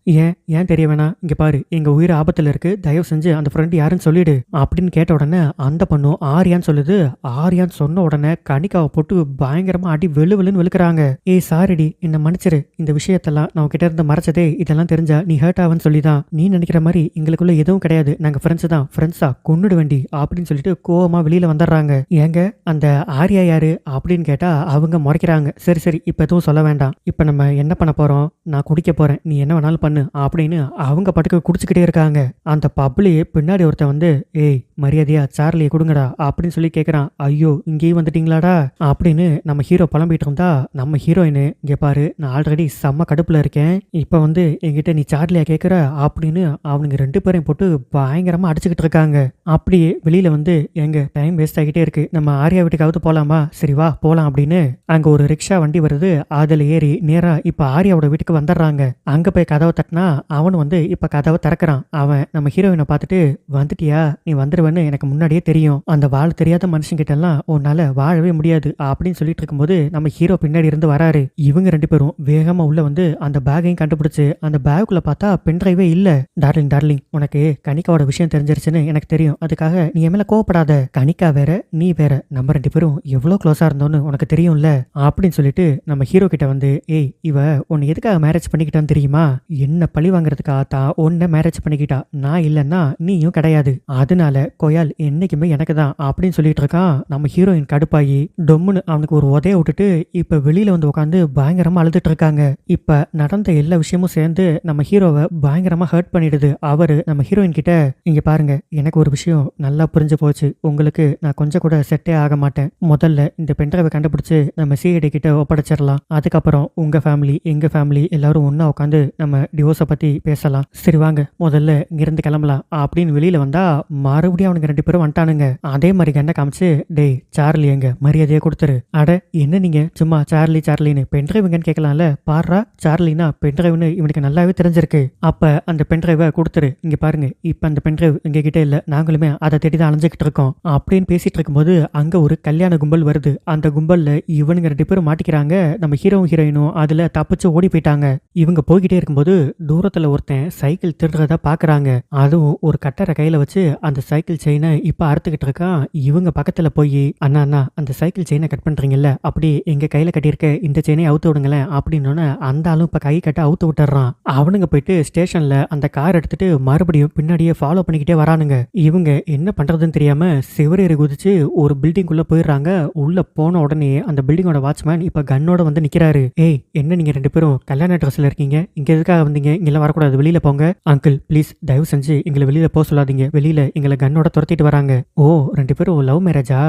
ஏன் தெரிய வேணாம்? இங்க பாரு, எங்க உயிர் ஆபத்துல இருக்கு, தயவு செஞ்சு அந்த ஃப்ரெண்ட் யாருன்னு சொல்லிடு அப்படின்னு கேட்ட உடனே அந்த பொண்ணு ஆரியான்னு சொல்லுது. ஆரியான்னு சொன்ன உடனே கனிகாவை போட்டு பயங்கரமா அடி வெளுன்னு வெளுக்குறாங்க. ஏய் சாரிடி, என்ன மன்னிச்சிரு. இந்த விஷயத்தெல்லாம் நான் கிட்ட இருந்து மறைச்சதே, இதெல்லாம் தெரிஞ்சா நீ ஹர்ட் ஆவன்னு சொல்லிதான். நீ நினைக்கிற மாதிரி எங்களுக்குள்ள எதுவும் கிடையாது, நாங்க ஃப்ரெண்ட்ஸ் தான். ஃப்ரெண்ட்ஸா கொன்னுடு வேண்டி அப்படின்னு சொல்லிட்டு கோவமா வெளியில வந்துடுறாங்க. ஏங்க அந்த ஆரியா யாரு அப்படின்னு கேட்டா அவங்க முறைக்கிறாங்க. சரி இப்ப எதுவும் சொல்ல வேண்டாம், இப்ப நம்ம என்ன பண்ண போறோம், நான் குடிக்க போறேன், நீ என்ன வேணாலும் பண்ணு அப்படின்னு அவங்க பாட்டுக்கு குடிச்சுக்கிட்டே இருக்காங்க. அந்த பப்லயே பின்னாடி ஒருத்தன் வந்து, ஏய் மரியாதையா சார்லியை கொடுங்கடா அப்படின்னு சொல்லி கேட்கறான். ஐயோ இங்கேயும் வந்துட்டீங்களாடா அப்படின்னு நம்ம ஹீரோ புலம்பிட்டு இருந்தா, நம்ம ஹீரோயின் இங்க பாரு, நான் ஆல்ரெடி செம்ம கடுப்புல இருக்கேன், இப்ப வந்து என்கிட்ட நீ சார்லியா கேட்குற அப்படின்னு அவனுங்க 2 பேரையும் போட்டு பயங்கரமா அடிச்சுக்கிட்டு இருக்காங்க. அப்படியே வெளியில வந்து, எங்க டைம் வேஸ்ட் ஆகிட்டே இருக்கு, நம்ம ஆரியா வீட்டுக்காவது போலாமா? சரி வா போலாம் அப்படின்னு அங்க ஒரு ரிக்ஷா வண்டி வருது. அதுல ஏறி நேரா இப்ப ஆரியாவோட வீட்டுக்கு வந்துடுறாங்க. அங்க போய் கதவை தட்டினா அவனு வந்து இப்ப கதவை திறக்கிறான். அவன் நம்ம ஹீரோயினை பார்த்துட்டு, வந்துட்டியா, நீ வந்துருவேன்னு எனக்கு முன்னாடியே தெரியும், அந்த வாழ தெரியாத மனுஷங்கிட்ட எல்லாம் உன்னால வாழவே முடியாது அப்படின்னு சொல்லிட்டு இருக்கும்போது நம்ம ஹீரோ பின்னாடி இருந்து வராரு. இவங்க 2 பேரும் வேகமா உள்ள வந்து அந்த பேக்கையும் கண்டுபிடிச்சு அந்த பேக்குள்ள பார்த்தா பென்ட்ரைவே இல்ல. டார்லிங் டார்லிங் உனக்கு கனிகாவோட விஷயம் தெரிஞ்சிருச்சுன்னு எனக்கு தெரியும். அதுக்காக நீ என் மேல கோவப்படாத. கனிகா வேற நீ வேற, நம்ம 2 பேரும் எவ்வளவு க்ளோஸா இருந்தோம்னு உனக்கு தெரியும்ல அப்படின்னு சொல்லிட்டு நம்ம ஹீரோ கிட்ட வந்து, ஏய் இவ உன்னை எதுக்காக மேரேஜ் பண்ணிக்கிட்டான்னு தெரியுமா? என்ன பழி வாங்குறதுக்காக தான் உன்னை மேரேஜ் பண்ணிக்கிட்டா. நான் இல்லைன்னா நீயும் கிடையாது. அதனால கொயால் என்னைக்குமே எனக்கு தான் அப்படின்னு சொல்லிட்டு இருக்கான். நம்ம ஹீரோயின் கடுப்பாயி டொம்முன்னு அவனுக்கு ஒரு உதைய விட்டுட்டு இப்ப வெளியில வந்து உட்காந்து பயங்கரமா அழுதுட்டு இருக்காங்க. இப்ப நடந்த எல்லா விஷயமும் சேர்ந்து நம்ம ஹீரோவை பயங்கரமா ஹர்ட் பண்ணிடுது. அவரு நம்ம ஹீரோயின் கிட்ட, இங்க பாருங்க எனக்கு ஒரு விஷயம் நல்லா புரிஞ்சு போச்சு. உங்களுக்கு நான் கொஞ்சம் கூட செட்டே ஆக மாட்டேன். முதல்ல இந்த பென்ட்ரைவை கண்டுபிடிச்சு நம்ம சிஐடி கிட்ட ஒப்படைச்சிடலாம். அதுக்கப்புறம் உங்க ஃபேமிலி எங்க ஃபேமிலி எல்லாரும் ஒன்னா உட்காந்து நம்ம டிவோர்ஸை பத்தி பேசலாம். சரி வாங்க முதல்ல இங்கிருந்து கிளம்பலாம் அப்படின்னு வெளியில வந்தா மறுபடியும் அவனுங்க 2 பேரும் வந்துட்டானுங்க. அதே மாதிரி கண்ணை காமிச்சு, டேய் சார்லி எங்க மரியாதையை கொடுத்துரு. அட என்ன நீங்க சும்மா சார்லி சார்லின்னு பென்ட்ரைவுங்கன்னு கேட்கலாம்ல. பாடுறா சார்லினா பென்ட்ரைவ்னு இவனுக்கு நல்லாவே தெரிஞ்சிருக்கு. அப்ப அந்த பென்ட்ரைவை கொடுத்துரு. இங்க பாருங்க இப்ப அந்த பென்ட்ரைவ் எங்க கிட்ட இல்ல, நாங்களுமே அதை தேடி தான் அலைஞ்சுக்கிட்டு இருக்கோம் அப்படின்னு பேசிட்டு இருக்கும்போது அங்க ஒரு கல்யாண கும்பல் வருது. அந்த கும்பல்ல இவனுங்க 2 பேரும் மாட்டிக்கிறாங்க. நம்ம ஹீரோவும் ஹீரோயினும் அதுல தப்பிச்சு ஓடி போயிட்டாங்க. இவங்க போய்கிட்டே இருக்கும்போது தூரத்துல ஒருத்தன் சைக்கிள் திருடுறதா பாக்குறாங்க. அதுவும் ஒரு கட்டரை கையில வச்சு அந்த சைக்கிள் செயினை இப்ப அறுத்துக்கிட்டு இருக்கான். இவங்க பக்கத்துல போய், அண்ணா அண்ணா அந்த சைக்கிள் செயினை கட் பண்றீங்கல்ல, அப்படி எங்க கையில கட்டியிருக்க இந்த செயினை அவுத்து விடுங்களேன் அப்படின்னு அந்த ஆளும் இப்ப கை கட்ட அவுத்து விட்டுறான். அவனுங்க போயிட்டு ஸ்டேஷன்ல அந்த கார் எடுத்துட்டு மறுபடியும் பின்னாடியே ஃபாலோ பண்ணிக்கிட்டே வரானுங்க. இவங்க என்ன பண்றதுன்னு தெரியாம சிவரேறி குதிச்சு ஒரு பில்டிங் உள்ள போயிடுறாங்க. உள்ள போன உடனே அந்த பில்டிங்கோட வாட்ச்மேன் இப்ப கன்னோட வந்து நிக்கிறாரு. ஏய் என்ன நீங்க 2 பேரும் கல்யாண ட்ரெஸ்ல இருக்கீங்க, இங்க எதுக்காக வந்தீங்க? இங்கெல்லாம் வரக்கூடாது, வெளியில போங்க. அங்கிள் ப்ளீஸ் தயவு செஞ்சு எங்களை வெளியில போக சொல்லாதீங்க, வெளியில எங்களை கன்னோட துரத்திட்டு வராங்க. ஓ 2 பேரும் லவ் மேரேஜா?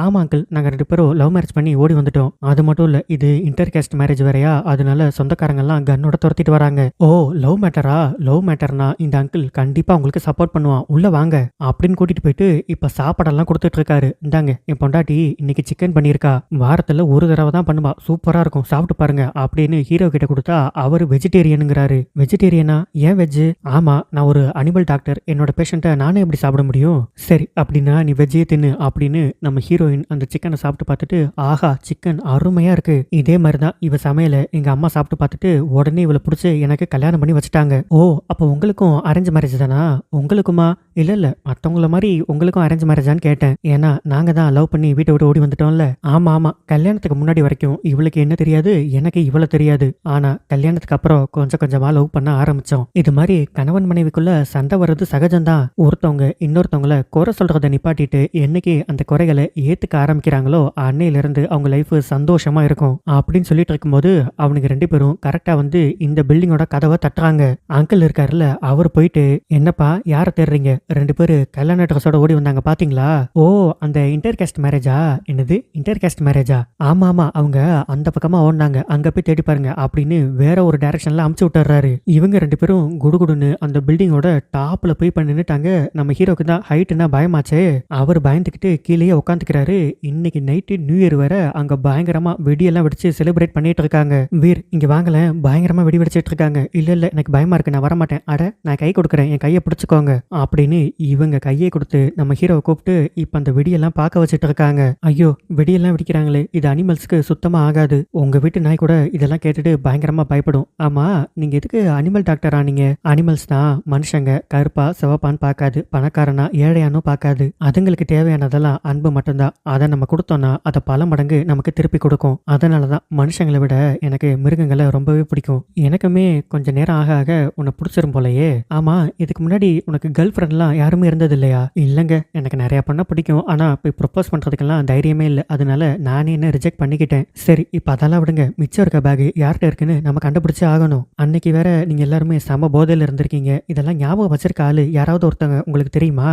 ஆமா அங்கிள், நாங்கள் 2 பேரும் லவ் மேரேஜ் பண்ணி ஓடி வந்துட்டோம். அது மட்டும் இல்லை, இது இன்டர் கேஸ்ட் மேரேஜ் வேறையா, அதனால சொந்தக்காரங்கெல்லாம் கன்னோட துரத்திட்டு வராங்க. ஓ லவ் மேட்டரா? லவ் மேட்டர்னா இந்த அங்கிள் கண்டிப்பாக உங்களுக்கு சப்போர்ட் பண்ணுவான், உள்ள வாங்க அப்படின்னு கூட்டிட்டு போயிட்டு இப்போ சாப்பாடெல்லாம் கொடுத்துட்டு இருக்காரு. இந்தாங்க என் பொண்டாட்டி இன்னைக்கு சிக்கன் பண்ணியிருக்கா, வாரத்தில் ஒரு தடவை தான் பண்ணுவா, சூப்பராக இருக்கும் சாப்பிட்டு பாருங்க அப்படின்னு ஹீரோ கிட்ட கொடுத்தா அவர் வெஜிடேரியனுங்கிறாரு. வெஜிடேரியனா? ஏன் வெஜ்ஜு? ஆமா நான் ஒரு அனிமல் டாக்டர், என்னோட பேஷண்ட்டை நானே எப்படி சாப்பிட முடியும்? சரி அப்படின்னா நீ வெஜ்ஜே தின்னு அப்படின்னு நம்ம ஹீரோயின் அந்த சிக்கனை சாப்பிட்டு பார்த்துட்டு, ஆஹா சிக்கன் அருமையா இருக்கு, இதே மாதிரி தான் இவ சமையல எங்க அம்மா சாப்பிட்டு பார்த்துட்டு உடனே இவளை பிடிச்சி எனக்கு கல்யாணம் பண்ணி வச்சுட்டாங்க. ஓ அப்போ உங்களுக்கும் அரேஞ்ச் மேரேஜ் தானா? உங்களுக்குமா? இல்ல இல்ல மற்றவங்கள மாதிரி உங்களுக்கும் அரேஞ்ச் மேரேஜான்னு கேட்டேன். ஏன்னா நாங்க தான் லவ் பண்ணி வீட்டை விட்டு ஓடி வந்துட்டோம்ல. ஆமா ஆமா, கல்யாணத்துக்கு முன்னாடி வரைக்கும் இவளுக்கு என்ன தெரியாது, எனக்கு இவ்வளவு தெரியாது. ஆனா கல்யாணத்துக்கு அப்புறம் கொஞ்சம் கொஞ்சமா லவ் பண்ண ஆரம்பிச்சோம். இது மாதிரி கணவன் மனைவிக்குள்ள சண்டை வர்றது சகஜம்தான். ஒருத்தவங்க இன்னொருத்தவங்கள குறை சொல்றதை நிப்பாட்டிட்டு என்னைக்கு அந்த குறைகளை ஏத்துக்க ஆரம்பிக்கிறாங்களோ அன்னையிலிருந்து அவங்க லைஃப் சந்தோஷமா இருக்கும் அப்படின்னு சொல்லிட்டு இருக்கும்போது அவனுக்கு 2 பேரும் கரெக்டா வந்து இந்த பில்டிங்கோட கதவை தட்டுறாங்க. அங்கிள் இருக்காருல்ல, அவர் போயிட்டு, என்னப்பா யாரை தேடுறீங்க? 2 பேரு கல்யாண ட்ரெஸ்ஸோட ஓடி வந்தாங்க பாத்தீங்களா? ஓ அந்த இன்டர் கேஸ்ட் மேரேஜா? என்னது இன்டர் கேஸ்ட் மேரேஜா? ஆமா ஆமா அவங்க அந்த பக்கமா ஓடினாங்க, அங்க போய் தேடி பாருங்க அப்படின்னு வேற ஒரு டைரக்ஷன்ல அமுச்சு விட்டுறாரு. இவங்க 2 பேரும் குடுகுடுன்னு அந்த பில்டிங்கோட டாப்ல போய் நின்னுட்டாங்க. நம்ம ஹீரோக்கு தான் ஹைட்னா பயமாச்சே, அவர் பயந்துக்கிட்டு கீழேயே உட்காந்துக்கிறாரு. இன்னைக்கு நைட்டு நியூ இயர் வேற, அங்க பயங்கரமா வெடியெல்லாம் வெடிச்சு செலிப்ரேட் பண்ணிட்டு இருக்காங்க. வீர் இங்க வாங்கல, பயங்கரமா வெடி வெடிச்சிட்டு இருக்காங்க. இல்ல இல்ல எனக்கு பயமா இருக்கு, நான் வரமாட்டேன். அட நான் கை கொடுக்குறேன், என் கையை பிடிச்சுக்கோங்க அப்படின்னு இவங்க கையை கொடுத்து நம்ம ஹீரோவை கூப்பிட்டு இப்ப அந்த வெடியெல்லாம் பார்க்க வச்சுட்டு இருக்காங்க. ஐயோ வெடியெல்லாம் வெடிக்கிறாங்களே, இது அனிமல்ஸ்க்கு சுத்தமா ஆகாது. உங்க வீட்டு நாய் கூட இதெல்லாம் கேட்டுட்டு பயங்கரமா பயப்படும். ஆமா நீங்க எதுக்கு அனிமல் டாக்டர் ஆனீங்க? அனிமல்ஸ் தான் மனுஷங்க கருப்பா சிவப்பான்னு பார்க்காது, பணக்காரனா ஏழையானோ பார்க்காது, அதுங்களுக்கு தேவையானதெல்லாம் அன்பு மட்டும்தான். அதை நம்ம கொடுத்தோம்னா அதை பல மடங்கு நமக்கு திருப்பி கொடுக்கும். அதனாலதான் மனுஷங்களை விட எனக்கு மிருகங்களை ரொம்பவே பிடிக்கும். எனக்குமே கொஞ்ச நேரம் ஆக ஆக உன்னை பிடிச்சிரும் போலயே. ஆமா இதுக்கு முன்னாடி உனக்கு கேர்ள் ஃப்ரெண்ட்லாம் யாருமே இருந்தது இல்லையா? இல்லைங்க, எனக்கு நிறைய பண்ண பிடிக்கும், ஆனா போய் ப்ரொப்போஸ் பண்றதுக்கெல்லாம் தைரியமே இல்லை, அதனால நானே என்ன ரிஜெக்ட் பண்ணிக்கிட்டேன். சரி இப்ப அதெல்லாம் விடுங்க, மிச்சம் இருக்க பேக் யார்கிட்ட இருக்குன்னு நம்ம கண்டுபிடிச்சே ஆகணும். அன்னைக்கு வேற நீங்க எல்லாருமே சம போதையில இருந்திருக்கீங்க, இதெல்லாம் ஞாபகம் வச்சிருக்க ஆளு யாராவது ஒருத்தவங்க உங்களுக்கு தெரியுமா?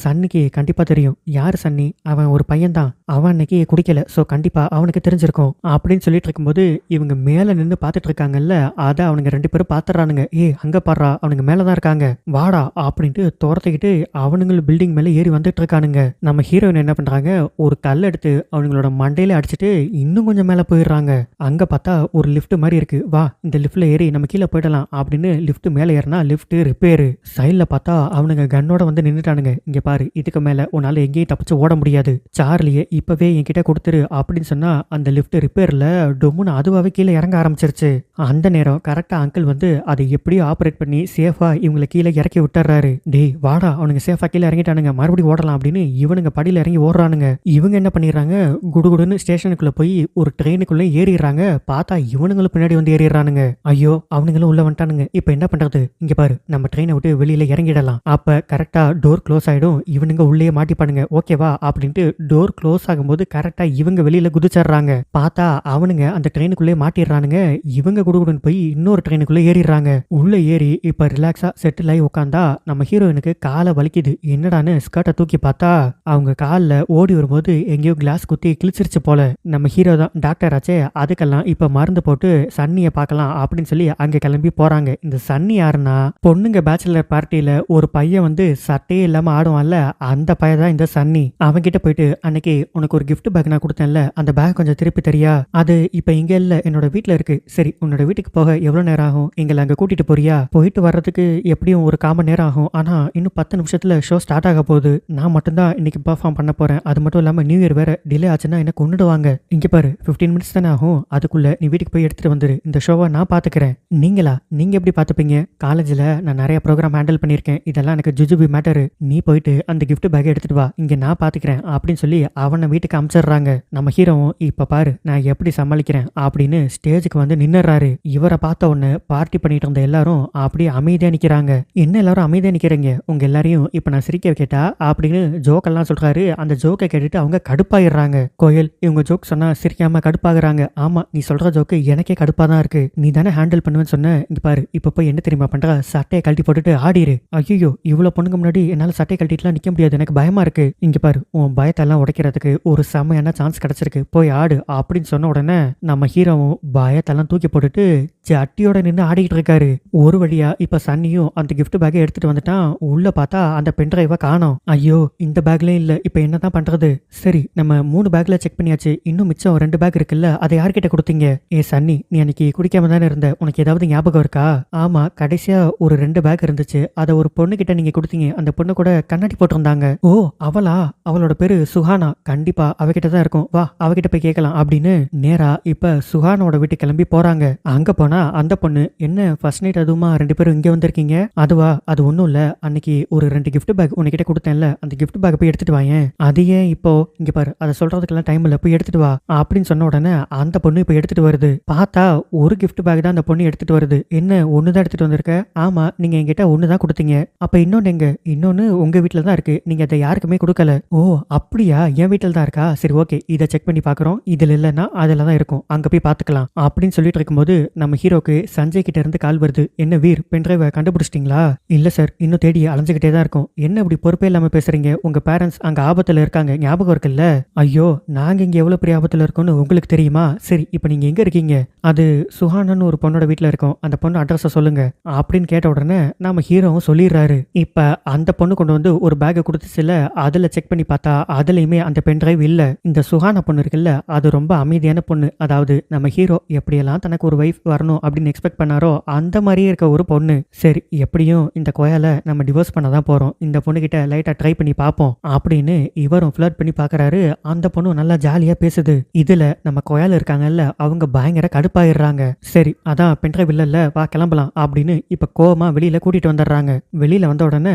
சன்னிக்கு கண்டிப்பா தெரியும். யாரு சன்னி? அவன் ஒரு பையன் தான், அவன் அன்னைக்கு குடிக்கல, சோ கண்டிப்பா அவனுக்கு தெரிஞ்சிருக்கும் அப்படின்னு சொல்லிட்டு இருக்கும்போது இவங்க மேல நின்று பாத்துட்டு இருக்காங்கல்ல, அத அவனுங்க 2 பேரும் பாத்துறானுங்க. அங்க பாடுறா அவனுங்க மேலதான் இருக்காங்க, வாடா அப்படின்ட்டு துரத்திக்கிட்டு அவனுங்க பில்டிங் மேல ஏறி வந்துட்டு இருக்கானுங்க. நம்ம ஹீரோயின் என்ன பண்றாங்க, ஒரு கல் எடுத்து அவங்களோட மண்டையில அடிச்சுட்டு இன்னும் கொஞ்சம் மேல போயிடுறாங்க. அங்க பார்த்தா ஒரு லிஃப்ட் மாதிரி இருக்கு, வா இந்த லிஃப்ட்ல ஏறி நம்ம கீழே போயிடலாம் அப்படின்னு லிஃப்ட் மேல ஏறினா லிஃப்ட் ரிப்பேரு. சைட்ல பார்த்தா அவனுங்க கன்னோட வந்து நின்னுட்டானுங்க. இங்க பாரு, இதுக்கு மேல உன்னால எங்கேயும் தப்பிச்சு ஓட முடியாது. சார்லியை இப்பவே என்கிட்ட கொடுத்துரு அப்படின்னு சொன்னா அந்த லிஃப்ட் ரிப்பேர்ல டொம்முன்னு அதுவாவே கீழே இறங்க ஆரம்பிச்சிருச்சு. அந்த நேரம் கரெக்டா அங்கிள் வந்து அதை எப்படியோ ஆப்ரேட் பண்ணி சேஃபா இவங்களை கீழே இறக்கி விட்டுறாரு. டேய் வாடா, அவனுங்க சேஃபா கீழே இறங்கிட்டானுங்க, மறுபடியும் ஓடலாம் அப்படின்னு இவனுங்க படியில இறங்கி ஓடுறானுங்க. இவங்க என்ன பண்ணிடுறாங்க, குடுகுடுன்னு ஸ்டேஷனுக்குள்ள போய் ஒரு ட்ரெயினுக்குள்ள ஏறிடுறாங்க. பார்த்தா இவனுங்களும் பின்னாடி வந்து ஏறிடுறானுங்க. ஐயோ அவனுங்களும் உள்ள வந்துட்டானுங்க, இப்ப என்ன பண்றது? இங்க பாரு, நம்ம ட்ரெயினை விட்டு வெளியில இறங்கிடலாம். அப்ப கரெக்டா டோர் க்ளோஸ் ஆயிடும், இவனுங்க உள்ளே மாட்டிப்பானுங்க. ஓகேவா அப்படின்ட்டு டோர் க்ளோஸ் ஆகும்போது கரெக்டா இவங்க வெளியில குதிச்சிடுறாங்க. பார்த்தா அவனுங்க அந்த ட்ரெயினுக்குள்ளே மாட்டிடுறானுங்க. இவங்க குடுகுடுன்னு போய் இன்னொரு ட்ரெயினுக்குள்ள ஏறிடுறாங்க. உள்ள ஏறி இப்ப ரிலாக்ஸா செட்டில் ஆகி உட்காந்தா நம்ம ஹீரோயினுக்கு காலை வலிக்குது. என்னடான்னு ஸ்கர்ட்டை தூக்கி பார்த்தா அவங்க காலில் ஓடி வரும்போது எங்கேயோ கிளாஸ் குத்தி கிழிச்சிருச்சு போல. நம்ம ஹீரோ தான் டாக்டர் ஆச்சே, அதுக்கெல்லாம் இப்ப மருந்து போட்டு சன்னியை பார்க்கலாம் அப்படின்னு சொல்லி அங்க கிளம்பி போறாங்க. இந்த சன்னி யாருன்னா, பொண்ணுங்க பேச்சுலர் பார்ட்டியில ஒரு பையன் வந்து சட்டையே இல்லாம ஆடுவான்ல, அந்த பையன் தான் இந்த சன்னி. அவன்கிட்ட போயிட்டு அன்னைக்கு உனக்கு ஒரு கிஃப்ட் பேக் நான் கொடுத்தேன்ல, அந்த பேக் கொஞ்சம் திருப்பி தரியா? அது இப்ப இங்க இல்ல, என்னோட வீட்டுல இருக்கு. சரி உன்னோட வீட்டுக்கு போக எவ்வளவு நேரம் ஆகும்? எங்களை அங்க கூட்டிட்டு போறியா? போயிட்டு வர்றதுக்கு எப்படியும் ஒரு 1/4 மணி நேரம் ஆகும். ஆனா இன்னும் 10 நிமிஷத்துல ஷோ ஸ்டார்ட் ஆக போகுது. நான் மட்டும்தான் இன்னைக்கு பெர்ஃபார்ம் பண்ண போறேன். அது மட்டும் இல்லாம நியூ இயர் வேற, டிலே ஆச்சுன்னா என்ன கொன்னுடுவாங்க. இங்க பாரு 15 மினிட்ஸ் தானே ஆகும், அதுக்குள்ள நீ வீட்டுக்கு போய் எடுத்துட்டு வந்துரு. இந்த ஷோவை நான் பாத்துக்கிறேன். நீங்க எப்படி பாத்துப்பீங்க? காலேஜ்ல நான் நிறைய ப்ரோக்ராம் ஹேண்டில் பண்ணிருக்கேன், இதெல்லாம் எனக்கு ஜுஜுபி மேட்டரு. நீ போயிட்டு அந்த கிஃப்ட் பேக்கை எடுத்துட்டு வா, இங்க நான் பாத்துக்கிறேன் அப்படின்னு சொல்லி அவனை வீட்டுக்கு அனுப்பிச்சிடுறாங்க. நம்ம ஹீரோவும் இப்ப பாரு நான் எப்படி சமாளிக்கிறேன் அப்படின்னு ஸ்டேஜுக்கு வந்து நின்னுறாரு. இவரை பார்த்த உடனே பார்ட்டி பண்ணிட்டு இருந்த எல்லாரும் அப்படியே அமைதியா நிக்கிறாங்க. என்ன எல்லாரும் அமைதியா நிக்கிறீங்க? உங்க எல்லாரையும் இப்ப நான் சிரிக்க கேட்டா அப்படின்னு ஜோக் எல்லாம் சொல்றாரு. அந்த ஜோக்கை கேட்டுட்டு அவங்க கடுப்பாயிடுறாங்க. கோயல், இவங்க ஜோக் சொன்னா சிரிக்காம கடுப்பாகிறாங்க. ஆமா, நீ சொல்ற ஜோக்கு எனக்கே கடுப்பா தான் இருக்கு. நீ தானே ஹேண்டில் பண்ணுவேன்னு சொன்ன. இங்க பாரு இப்ப போய் என்ன தெரியுமா பண்ற, சட்டையை கழட்டி போட்டுட்டு ஆடிரு. ஐயோ இவ்வளவு பொண்ணுங்க முன்னாடி என்னால சட்டையை கழட்டிட்டுலாம் நிக்க முடியாது, எனக்கு பயமா இருக்கு. இங்க பாரு உன் பயத்தெல்லாம் உடைக்கிறதுக்கு ஒரு செமையான சான்ஸ் கிடைச்சிருக்கு, போய் ஆடு அப்படின்னு சொன்ன உடனே நம்ம ஹீரோவும் பயத்தெல்லாம் தூக்கி போட்டுட்டு சட்டியோட நின்று ஆடிக்கிட்டு இருக்காரு. ஒரு வழியா இப்ப சன்னியும் அந்த கிஃப்ட் பேக்கை எடுத்துட்டு வந்துட்டான். உள்ள பார்த்தா அந்த பென்ட்ரைவை காணோம். ஐயோ இந்த பேக்லயும் இல்ல, இப்ப என்னதான் பண்றது? சரி நம்ம 3 பேக்ல செக் பண்ணியாச்சு, இன்னும் மிச்சம் 2 பேக் இருக்குல்ல, அதை யார்கிட்ட கொடுத்தீங்க? ஏ சன்னி, நீ அன்னைக்கு குடிக்காம தானே இருந்த, உனக்கு ஏதாவது ஞாபகம் இருக்கா? ஆமா, கடைசியா ஒரு 2 பேக் இருந்துச்சு, அதை ஒரு பொண்ணு கிட்ட நீங்க கொடுத்தீங்க. அந்த பொண்ணு கூட கண்ணாடி போட்டிருந்தாங்க. ஓ அவளா? அவளோட பேரு சுஹானா. கண்டிப்பா அவகிட்ட தான் இருக்கும், வா அவகிட்ட போய் கேட்கலாம் அப்படின்னு நேரா இப்ப சுஹானோட வீட்டு கிளம்பி போறாங்க. அங்க போனா அந்த பொண்ணு, என்ன ஃபர்ஸ்ட் நைட் அதுவுமா 2 பேரும் இங்க வந்திருக்கீங்க? அதுவா? அது ஒண்ணும் இல்ல, அன்னைக்கு ஒரு 2 கிஃப்ட் பேக் உன்கிட்ட கொடுத்தேன்ல, அந்த கிஃப்ட் பேக் போய் எடுத்துட்டு வாயேன். அது ஏன் இப்போ? இங்க பாரு அதை சொல்றதுக்கெல்லாம் டைம் இல்ல, போய் எடுத்துட்டு வா அப்படின்னு சொன்ன உடனே அந்த பொண்ணு இப்ப எடுத்துட்டு வருது. பார்த்தா ஒரு கிஃப்ட் பேக் தான் அந்த பொண்ணு எடுத்துட்டு வருது. என்ன ஒண்ணுதான் எடுத்துட்டு வந்திருக்க? ஆமா, நீங்க என்கிட்ட ஒண்ணுதான் கொடுத்தீங்க. அப்ப இன்னொன்னு எங்க? இன்னொன்னு உங்க வீட்டுல தான் இருக்கு, நீங்க அதை யாருக்குமே கொடுக்கல. ஓ அப்படியா, என் வீட்டுல தான் இருக்கா? சரி ஓகே, இதை செக் பண்ணி பாக்குறோம், இதுல இல்லைன்னா அதுல தான் இருக்கும், அங்க போய் பாத்துக்கலாம் அப்படின்னு சொல்லிட்டு இருக்கும்போது நம்ம ஹீரோக்கு சஞ்சய் கிட்ட இருந்து கால் வருது. என்ன வீர், பென்ட்ரைவை கண்டுபிடிச்சிட்டீங்களா? இல்ல சார், இன்னும் தேடி அலைஞ்சுக்கிட்டே தான் இருக்கும். என்ன இப்படி பொறுப்பே இல்லாம பேசுறீங்க? உங்க பேரண்ட்ஸ் அங்க ஆபத்துல இருக்காங்க, ஞாபகம் இருக்குல்ல? ஐயோ நாங்க இங்க எவ்வளவு பெரிய ஆபத்துல இருக்கோம்னு உங்களுக்கு தெரியுமா? சரி இப்ப நீங்க எங்க இருக்கீங்க? அது சுஹானன்னு ஒரு பொண்ணோட வீட்டுல இருக்கோம், அந்த பொண்ணு அட்ரஸ சொல்லுங்க அப்படின்னு கேட்ட உடனே நம்ம ஹீரோவும் சொல்லிடுறாரு. இப்ப அந்த பொண்ணு கொண்டு வந்து ஒரு பேக்கை கொடுத்துச்சுல, அதுல செக் பண்ணி பார்த்தா அதுலயுமே அந்த பென்ட்ரைவ் இல்ல. இந்த சுஹானா பொண்ணு இருக்குல்ல, அது ரொம்ப அமைதியான பொண்ணு. அதாவது நம்ம ஹீரோ எப்படியெல்லாம் தனக்கு ஒரு வைஃப் வரணும் அப்படின்னு எக்ஸ்பெக்ட் பண்ணாரோ அந்த மாதிரியே இருக்க ஒரு பொண்ணு. சரி எப்படியும் இந்த கோயால நம்ம டிவோர்ஸ் பண்ண தான் போறோம், இந்த பொண்ணு கிட்ட லைட்டா ட்ரை பண்ணி பார்ப்போம் அப்படின்னு இவரும் ஃபிளர்ட் பண்ணி பாக்குறாரு. அந்த பொண்ணு நல்லா ஜாலியா பேசுது. இதுல நம்ம கோயால இருக்காங்கல்ல, அவங்க பயங்கர கடுப்பாயிடுறாங்க. சரி அதான் பென்ட்ரைவ் இல்லல்ல, வா கிளம்பலாம் அப்படின்னு இப்ப கோவமா வெளியில கூட்டிட்டு வந்துடுறாங்க. வெளியில வந்த உடனே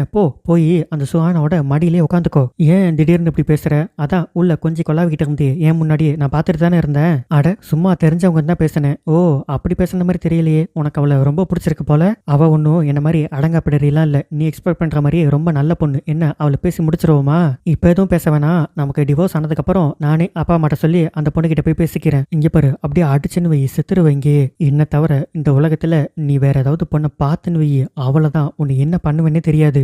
போய் அந்த சுஹானாவோட மடியிலே உட்காந்துக்கோ. ஏன் திடீர்னு இப்படி பேசுற? அதான் உள்ள கொஞ்சம் கொலாவிக்கிட்டு இருந்தே, ஏன் முன்னாடியே நான் பார்த்துட்டு தானே இருந்தேன். அட சும்மா தெரிஞ்சவங்க தான் பேசினேன். ஓ அப்படி பேசுன மாதிரி தெரியலையே, உனக்கு அவளை ரொம்ப பிடிச்சிருக்கு போல. அவ ஒன்னும் என்ன மாதிரி அடங்காப்பிடலாம் இல்ல, நீ எக்ஸ்பெக்ட் பண்ற மாதிரியே ரொம்ப நல்ல பொண்ணு. என்ன அவளை பேசி முடிச்சிருவோமா? இப்ப எதுவும் பேச வேணாம், நமக்கு டிவோர்ஸ் ஆனதுக்கு அப்புறம் நானே அப்பா அம்மாட்ட சொல்லி அந்த பொண்ணு கிட்ட போய் பேசிக்கிறேன். இங்க பாரு அப்படியே அடிச்சுன்னு வை, செத்துருவீங்க. என்ன தவிர இந்த உலகத்துல நீ வேற ஏதாவது பொண்ணை பார்த்துன்னு வை, அவ்வளவுதான், உன்னை என்ன பண்ணுவேன்னே தெரியாது.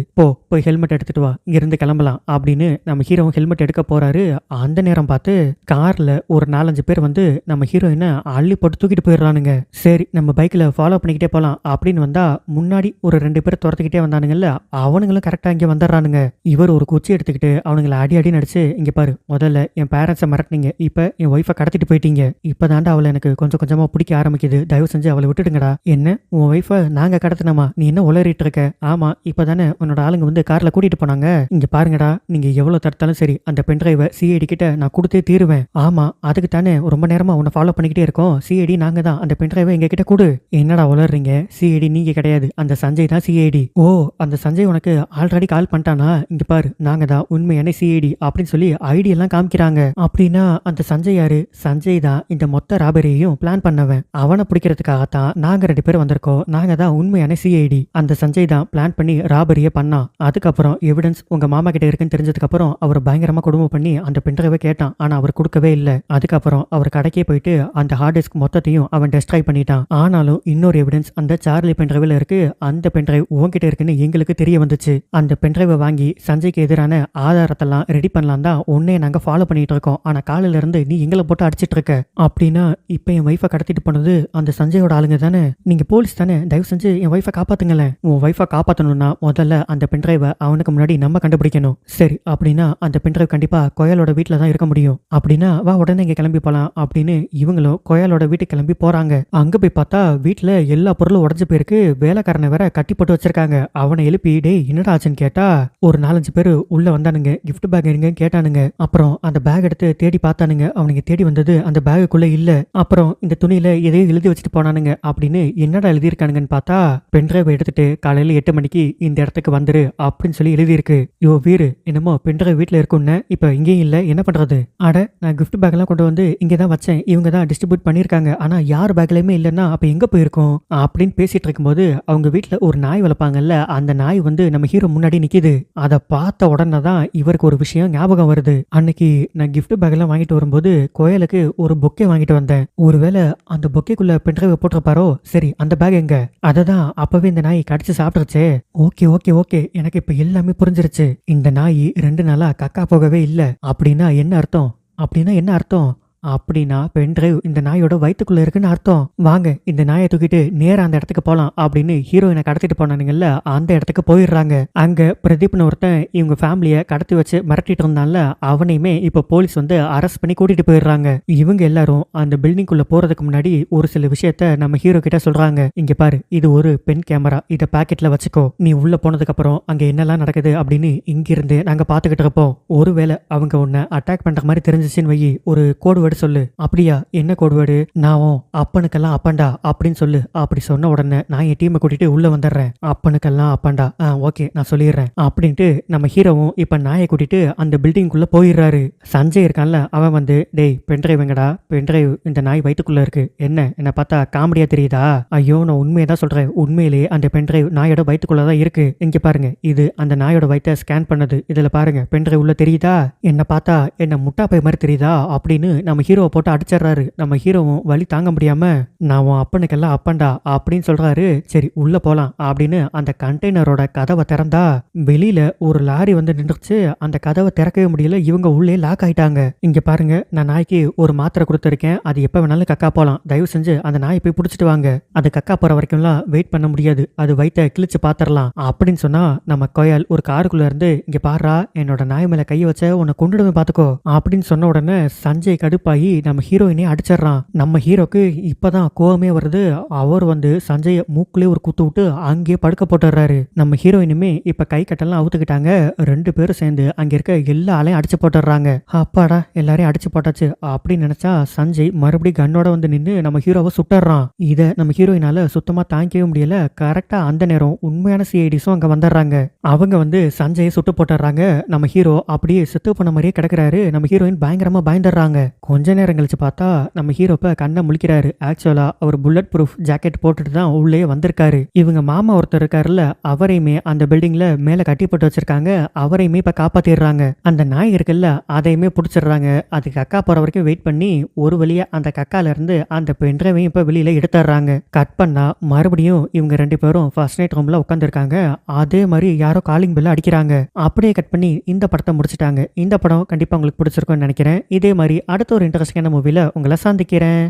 போய் ஹெல்மெட் எடுத்துட்டு வா, இங்க இருந்து கிளம்பலாம் அப்படின்னு நம்ம ஹீரோ ஹெல்மெட் எடுக்க போறாரு. அந்த நேரம் பார்த்து கார்ல ஒரு 4-5 பேர் வந்து நம்ம ஹீரோயினை அள்ளி போட்டு தூக்கிட்டு போயிடுறானுங்க. சரி நம்ம பைக்ல ஃபாலோ பண்ணிக்கிட்டே போலாம் அப்படின்னு வந்தா முன்னாடி ஒரு 2 பேர் துரத்துக்கிட்டே வந்தானுங்கல்ல, அவனுங்களும் கரெக்டா இங்க வந்துடுறானுங்க. இவர் ஒரு குச்சி எடுத்துக்கிட்டு அவனுங்களை அடி நடிச்சு, இங்க பாரு முதல்ல என் பேரண்ட்ஸை மிரட்டினீங்க, இப்ப என் ஒய்ஃபை கடத்திட்டு போயிட்டீங்க, இப்பதாண்டா அவளை எனக்கு கொஞ்சம் கொஞ்சமா பிடிக்க ஆரம்பிக்குது, தயவு செஞ்சு அவளை விட்டுடுங்கடா. என்ன உன் ஒய்ஃபை நாங்க கடத்தினமா? நீ என்ன உளறிட்டு இருக்க? ஆமா இப்பதானே உன்னோட ஆளுங்க வந்து கார்ல கூட்டிட்டு போனாங்க. இங்க பாருங்கடா, நீங்க எவ்வளவு தடுத்தாலும் இருந்தாலும் சரி அந்த பென்ட்ரைவை சிஐடி கிட்ட நான் கொடுத்தே தீருவேன். ஆமா அதுக்கு தானே ரொம்ப நேரமா உன்னை ஃபாலோ பண்ணிக்கிட்டே இருக்கோம். சிஐடி நாங்க தான், அந்த பென்ட்ரைவை எங்க கிட்ட கொடு. என்னடா உளறீங்க? சிஐடி நீங்க கிடையாது, அந்த சஞ்சய் தான் சிஐடி. ஓ அந்த சஞ்சய் உனக்கு ஆல்ரெடி கால் பண்ணிட்டானா? இங்க பாரு நாங்க தான் உண்மையான சிஐடி அப்படின்னு சொல்லி ஐடி எல்லாம் காமிக்கிறாங்க. அப்படின்னா அந்த சஞ்சய் யாரு? சஞ்சய் தான் இந்த மொத்த ராபரியையும் பிளான் பண்ணவன். அவனை பிடிக்கிறதுக்காகத்தான் நாங்க 2 பேர் வந்திருக்கோம். நாங்க தான் உண்மையான சிஐடி. அந்த சஞ்சய் தான் பிளான் பண்ணி ராபரியை பண்ணான். அதுக்கப்புறம் எவிடன்ஸ் உங்க மாமா கிட்ட இருக்குன்னு தெரிஞ்சதுக்கு அப்புறம் அவர் பயங்கரமா கொடுமை பண்ணி அந்த பென்ட்ரைவை கேட்டான். ஆனா அவர் கொடுக்கவே இல்லை. அதுக்கப்புறம் அவர் கடைக்கே போயிட்டு அந்த ஹார்ட் டிஸ்க் மொத்தத்தையும் அவன் டெஸ்ட்ராய் பண்ணிட்டான். ஆனாலும் இன்னொரு எவிடன்ஸ் அந்த சார்லி பென்ட்ரைவ்ல இருக்கு. அந்த பென்ட்ரைவ் உன்கிட்ட இருக்குன்னு எங்களுக்கு தெரிய வந்துச்சு. அந்த பென்ட்ரைவை வாங்கி சஞ்சய்க்கு எதிரான ஆதாரத்தெல்லாம் ரெடி பண்ணலாம் தான் உன்னைய நாங்க ஃபாலோ பண்ணிட்டு இருக்கோம். ஆனா காலையில இருந்து நீ எங்களை போட்டு அடிச்சிட்டு இருக்க. அப்படின்னா இப்ப என் ஒய்ஃபை கடத்திட்டு போனது அந்த சஞ்சயோட ஆளுங்க தானே? நீங்க போலீஸ் தானே? தயவு செஞ்சு என் ஒய்ஃபை காப்பாத்துங்களேன். உன் ஒய்ஃபை காப்பாத்தணும்னா முதல்ல அந்த பென்ட்ரைவை அவனுக்கு முன்னாடி நம்ம கண்டுபிடிக்கணும். சரி அப்படின்னா அந்த பென்ட்ரைவ் கண்டிப்பா கோயலோட வீட்டுல தான் இருக்க முடியும். அப்படின்னா வா உடனே இங்க கிளம்பி போலாம் அப்படின்னு இவங்களும் கோயலோட வீட்டுக்கு கிளம்பி போறாங்க. அங்க போய் பார்த்தா வீட்டுல எல்லா பொருளும் உடஞ்சு போயிருக்கு. வேலைக்காரனை வேற கட்டி போட்டு வச்சிருக்காங்க. அவனை எழுப்பி டேய் என்னடா ஆச்சுன்னு கேட்டா ஒரு 4-5 பேர் உள்ள வந்தானுங்க. கிஃப்ட் பேக் எங்க கேட்டானுங்க. அப்புறம் அந்த பேக் எடுத்து தேடி பார்த்தானுங்க. அவனுங்க தேடி வந்தது அந்த பேகுக்குள்ள இல்ல. அப்புறம் இந்த துணியில எதையும் எழுதி வச்சுட்டு போனானுங்க. அப்படின்னு என்னடா எழுதியிருக்கானுங்கன்னு பார்த்தா பென்ட்ரைவ் எடுத்துட்டு காலையில 8 மணிக்கு இந்த இடத்துக்கு வந்துரு அப்படின்னு சொல்லி எழுதியிருக்கு. யோ வீரு என்னமோ பென்ட்ரைவ் வீட்டுல இருக்குன்னு இப்ப இங்கேயும் இல்ல, என்ன பண்றது? அட நான் கிஃப்ட் பேக் எல்லாம் கொண்டு வந்து இங்கதான் வச்சேன். இவங்க தான் டிஸ்ட்ரிபியூட் பண்ணிருக்காங்க. ஆனா யார் பேக்லயுமே இல்லன்னா அப்ப எங்க போயிருக்கும் அப்படின்னு பேசிட்டு இருக்கும்போது அவங்க வீட்டுல ஒரு நாய் வளர்ப்பாங்கல்ல, அந்த நாய் வந்து நம்ம ஹீரோ முன்னாடி நிக்குது. அதை பார்த்த உடனே தான் இவருக்கு ஒரு விஷயம் ஞாபகம் வருது. அன்னைக்கு நான் கிஃப்ட் பேக் எல்லாம் வாங்கிட்டு வரும்போது கோயலுக்கு ஒரு பொக்கே வாங்கிட்டு வந்தேன். ஒருவேளை அந்த பொக்கேக்குள்ள பென்ட்ரைவ் போட்டிருப்பாரோ? சரி அந்த பேக் எங்க? அததான் அப்பவே இந்த நாய் கடிச்சு சாப்பிட்டுருச்சே. ஓகே ஓகே ஓகே எனக்கு இப்ப எல்லாமே புரிஞ்சிருச்சு. இந்த நாய் 2 நாளா கக்கா போகவே இல்ல. அப்படின்னா என்ன அர்த்தம்? அப்படின்னா பென்ட்ரைவ் இந்த நாயோட வயிற்றுக்குள்ள இருக்குன்னு அர்த்தம். வாங்க இந்த நாயை தூக்கிட்டு நேரா அந்த இடத்துக்கு போலாம் அப்படின்னு ஹீரோயினை கடத்திட்டு போனானுங்கல்ல, அந்த இடத்துக்கு போயிடுறாங்க. அங்க பிரதீப்னு ஒருத்தன் இவங்க ஃபேமிலியை கடத்தி வச்சு மிரட்டிட்டு இருந்தான்ல, அவனையுமே இப்ப போலீஸ் வந்து அரெஸ்ட் பண்ணி கூட்டிட்டு போயிடுறாங்க. இவங்க எல்லாரும் அந்த பில்டிங்குள்ள போறதுக்கு முன்னாடி ஒரு சில விஷயத்த நம்ம ஹீரோ கிட்ட சொல்றாங்க. இங்க பாரு இது ஒரு பென் கேமரா, இத பாக்கெட்ல வச்சுக்கோ. நீ உள்ள போனதுக்கு அப்புறம் அங்க என்னெல்லாம் நடக்குது அப்படின்னு இங்கிருந்து நாங்க பாத்துக்கிட்டு இருப்போம். ஒருவேளை அவங்க உன்னை அட்டாக் பண்ற மாதிரி தெரிஞ்சிச்சுன்னு வை, ஒரு கோடு சொல்லு. அப்படியா? என்ன கோடுவேடு? நான் அப்பனுக்கெல்லாம் அப்பண்டா அப்படின்னு சொல்லு. அப்படி சொன்ன உடனே நான் என் டீமை கூட்டிட்டு உள்ள வந்துடுறேன். அப்பனுக்கெல்லாம் அப்பண்டா, ஓகே நான் சொல்லிடுறேன் அப்படின்ட்டு நம்ம ஹீரோவும் இப்ப நாயை கூட்டிட்டு அந்த பில்டிங்குள்ள போயிடுறாரு. சஞ்சய் இருக்கான்ல, அவன் வந்து டேய் பென்ட்ரைவ் எங்கடா? பென்ட்ரைவ் இந்த நாய் வயிற்றுக்குள்ள இருக்கு. என்ன பார்த்தா காமெடியா தெரியுதா? ஐயோ நான் உண்மையை தான் சொல்றேன். உண்மையிலேயே அந்த பென்ட்ரைவ் நாயோட வயிற்றுக்குள்ளதான் இருக்கு. இங்க பாருங்க, இது அந்த நாயோட வயிற்றை ஸ்கேன் பண்ணது. இதுல பாருங்க பென்ட்ரைவ் உள்ள தெரியுதா? என்ன பார்த்தா என்ன முட்டா பை மாதிரி தெரியுதா அப்படின்னு நம்ம ஹீரோ போட்டு அடிச்சிடறாரு. நம்ம ஹீரோவும் வலி தாங்க முடியாம நான் உன் அப்பனுக்கெல்லாம் அப்பண்டா அப்படின்னு சொல்றாரு. சரி உள்ள போலாம் அப்படின்னு அந்த கண்டெய்னரோட கதவை திறந்தா வெளியில ஒரு லாரி வந்து நின்றுச்சு. அந்த கதவை திறக்கவே முடியல. இவங்க உள்ளே லாக் ஆயிட்டாங்க. இங்க பாருங்க நான் நாய்க்கு ஒரு மாத்திரை கொடுத்துருக்கேன். அது எப்ப வேணாலும் கக்கா போலாம். தயவு செஞ்சு அந்த நாயை போய் பிடிச்சிட்டு வாங்க. அது கக்கா போற வரைக்கும்லாம் வெயிட் பண்ண முடியாது. அது வயிற்ற கிழிச்சு பாத்திரலாம் அப்படின்னு சொன்னா நம்ம கோயால் ஒரு காருக்குள்ள இருந்து இங்க பாருடா என்னோட நாய் மேல கையை வச்ச உன்னை கொண்டுடுவேன் பாத்துக்கோ அப்படின்னு சொன்ன உடனே சஞ்சய் கடுப்பாயி நம்ம ஹீரோயினே அடிச்சிடறான். நம்ம ஹீரோக்கு இப்பதான் கோவமே வருது. அவர் வந்து சஞ்சய மூக்குலயே ஒரு குத்து விட்டு அங்கேயே படுக்க போட்டுறாரு. நம்ம ஹீரோயினுமே இப்ப கை கட்டெல்லாம் அவுத்துக்கிட்டாங்க. 2 பேரும் சேர்ந்து அங்க இருக்க எல்லா ஆளையும் அடிச்சு போட்டுறாங்க. அப்பாடா எல்லாரையும் அடிச்சு போட்டாச்சு அப்படின்னு நினைச்சா சஞ்சய் மறுபடியும் கண்ணோட வந்து நின்று நம்ம ஹீரோவை சுட்டுறான். இத நம்ம ஹீரோயினால சுத்தமா தாங்கிக்கவே முடியல. கரெக்டா அந்த நேரம் உண்மையான சிஐடிஸும் அங்க வந்துடுறாங்க. அவங்க வந்து சஞ்சயை சுட்டு போட்டுறாங்க. நம்ம ஹீரோ அப்படியே செத்து போன மாதிரியே கிடக்குறாரு. நம்ம ஹீரோயின் பயங்கரமா பயந்துடுறாங்க. கொஞ்ச நேரம் கழிச்சு பார்த்தா நம்ம ஹீரோ இப்ப கண்ணை முழிக்கிறாரு. ஆக்சுவலா அவர் புல்லட் ப்ரூஃப் ஜாக்கெட் போட்டுட்டு தான் உள்ளே வந்திருக்காரு. இவங்க மாமா ஒருத்தர் இருக்காருல்ல, அவரையுமே அந்த பில்டிங்ல மேல கட்டி போட்டு வச்சிருக்காங்க. அவரையுமே இப்ப காப்பாத்திடுறாங்க. அந்த நாய் இருக்குல்ல அதையுமே பிடிச்சிடுறாங்க. அது கக்கா போற வரைக்கும் வெயிட் பண்ணி ஒரு வழியா அந்த கக்கால இருந்து அந்த பென்ட்ரைவையும் இப்ப வெளியில எடுத்துடுறாங்க. கட் பண்ணா மறுபடியும் இவங்க 2 பேரும் ஃபர்ஸ்ட் நைட் ரூம்ல உட்காந்துருக்காங்க. அதே மாதிரி யாரோ காலிங் பெல் அடிக்கிறாங்க. அப்படியே கட் பண்ணி இந்த படத்தை முடிச்சிட்டாங்க. இந்த படம் கண்டிப்பா உங்களுக்கு பிடிச்சிருக்கும்னு நினைக்கிறேன். இதே மாதிரி அடுத்த ஒரு இன்ட்ரெஸ்டிங்கான மூவில உங்களை சந்திக்கிறேன்.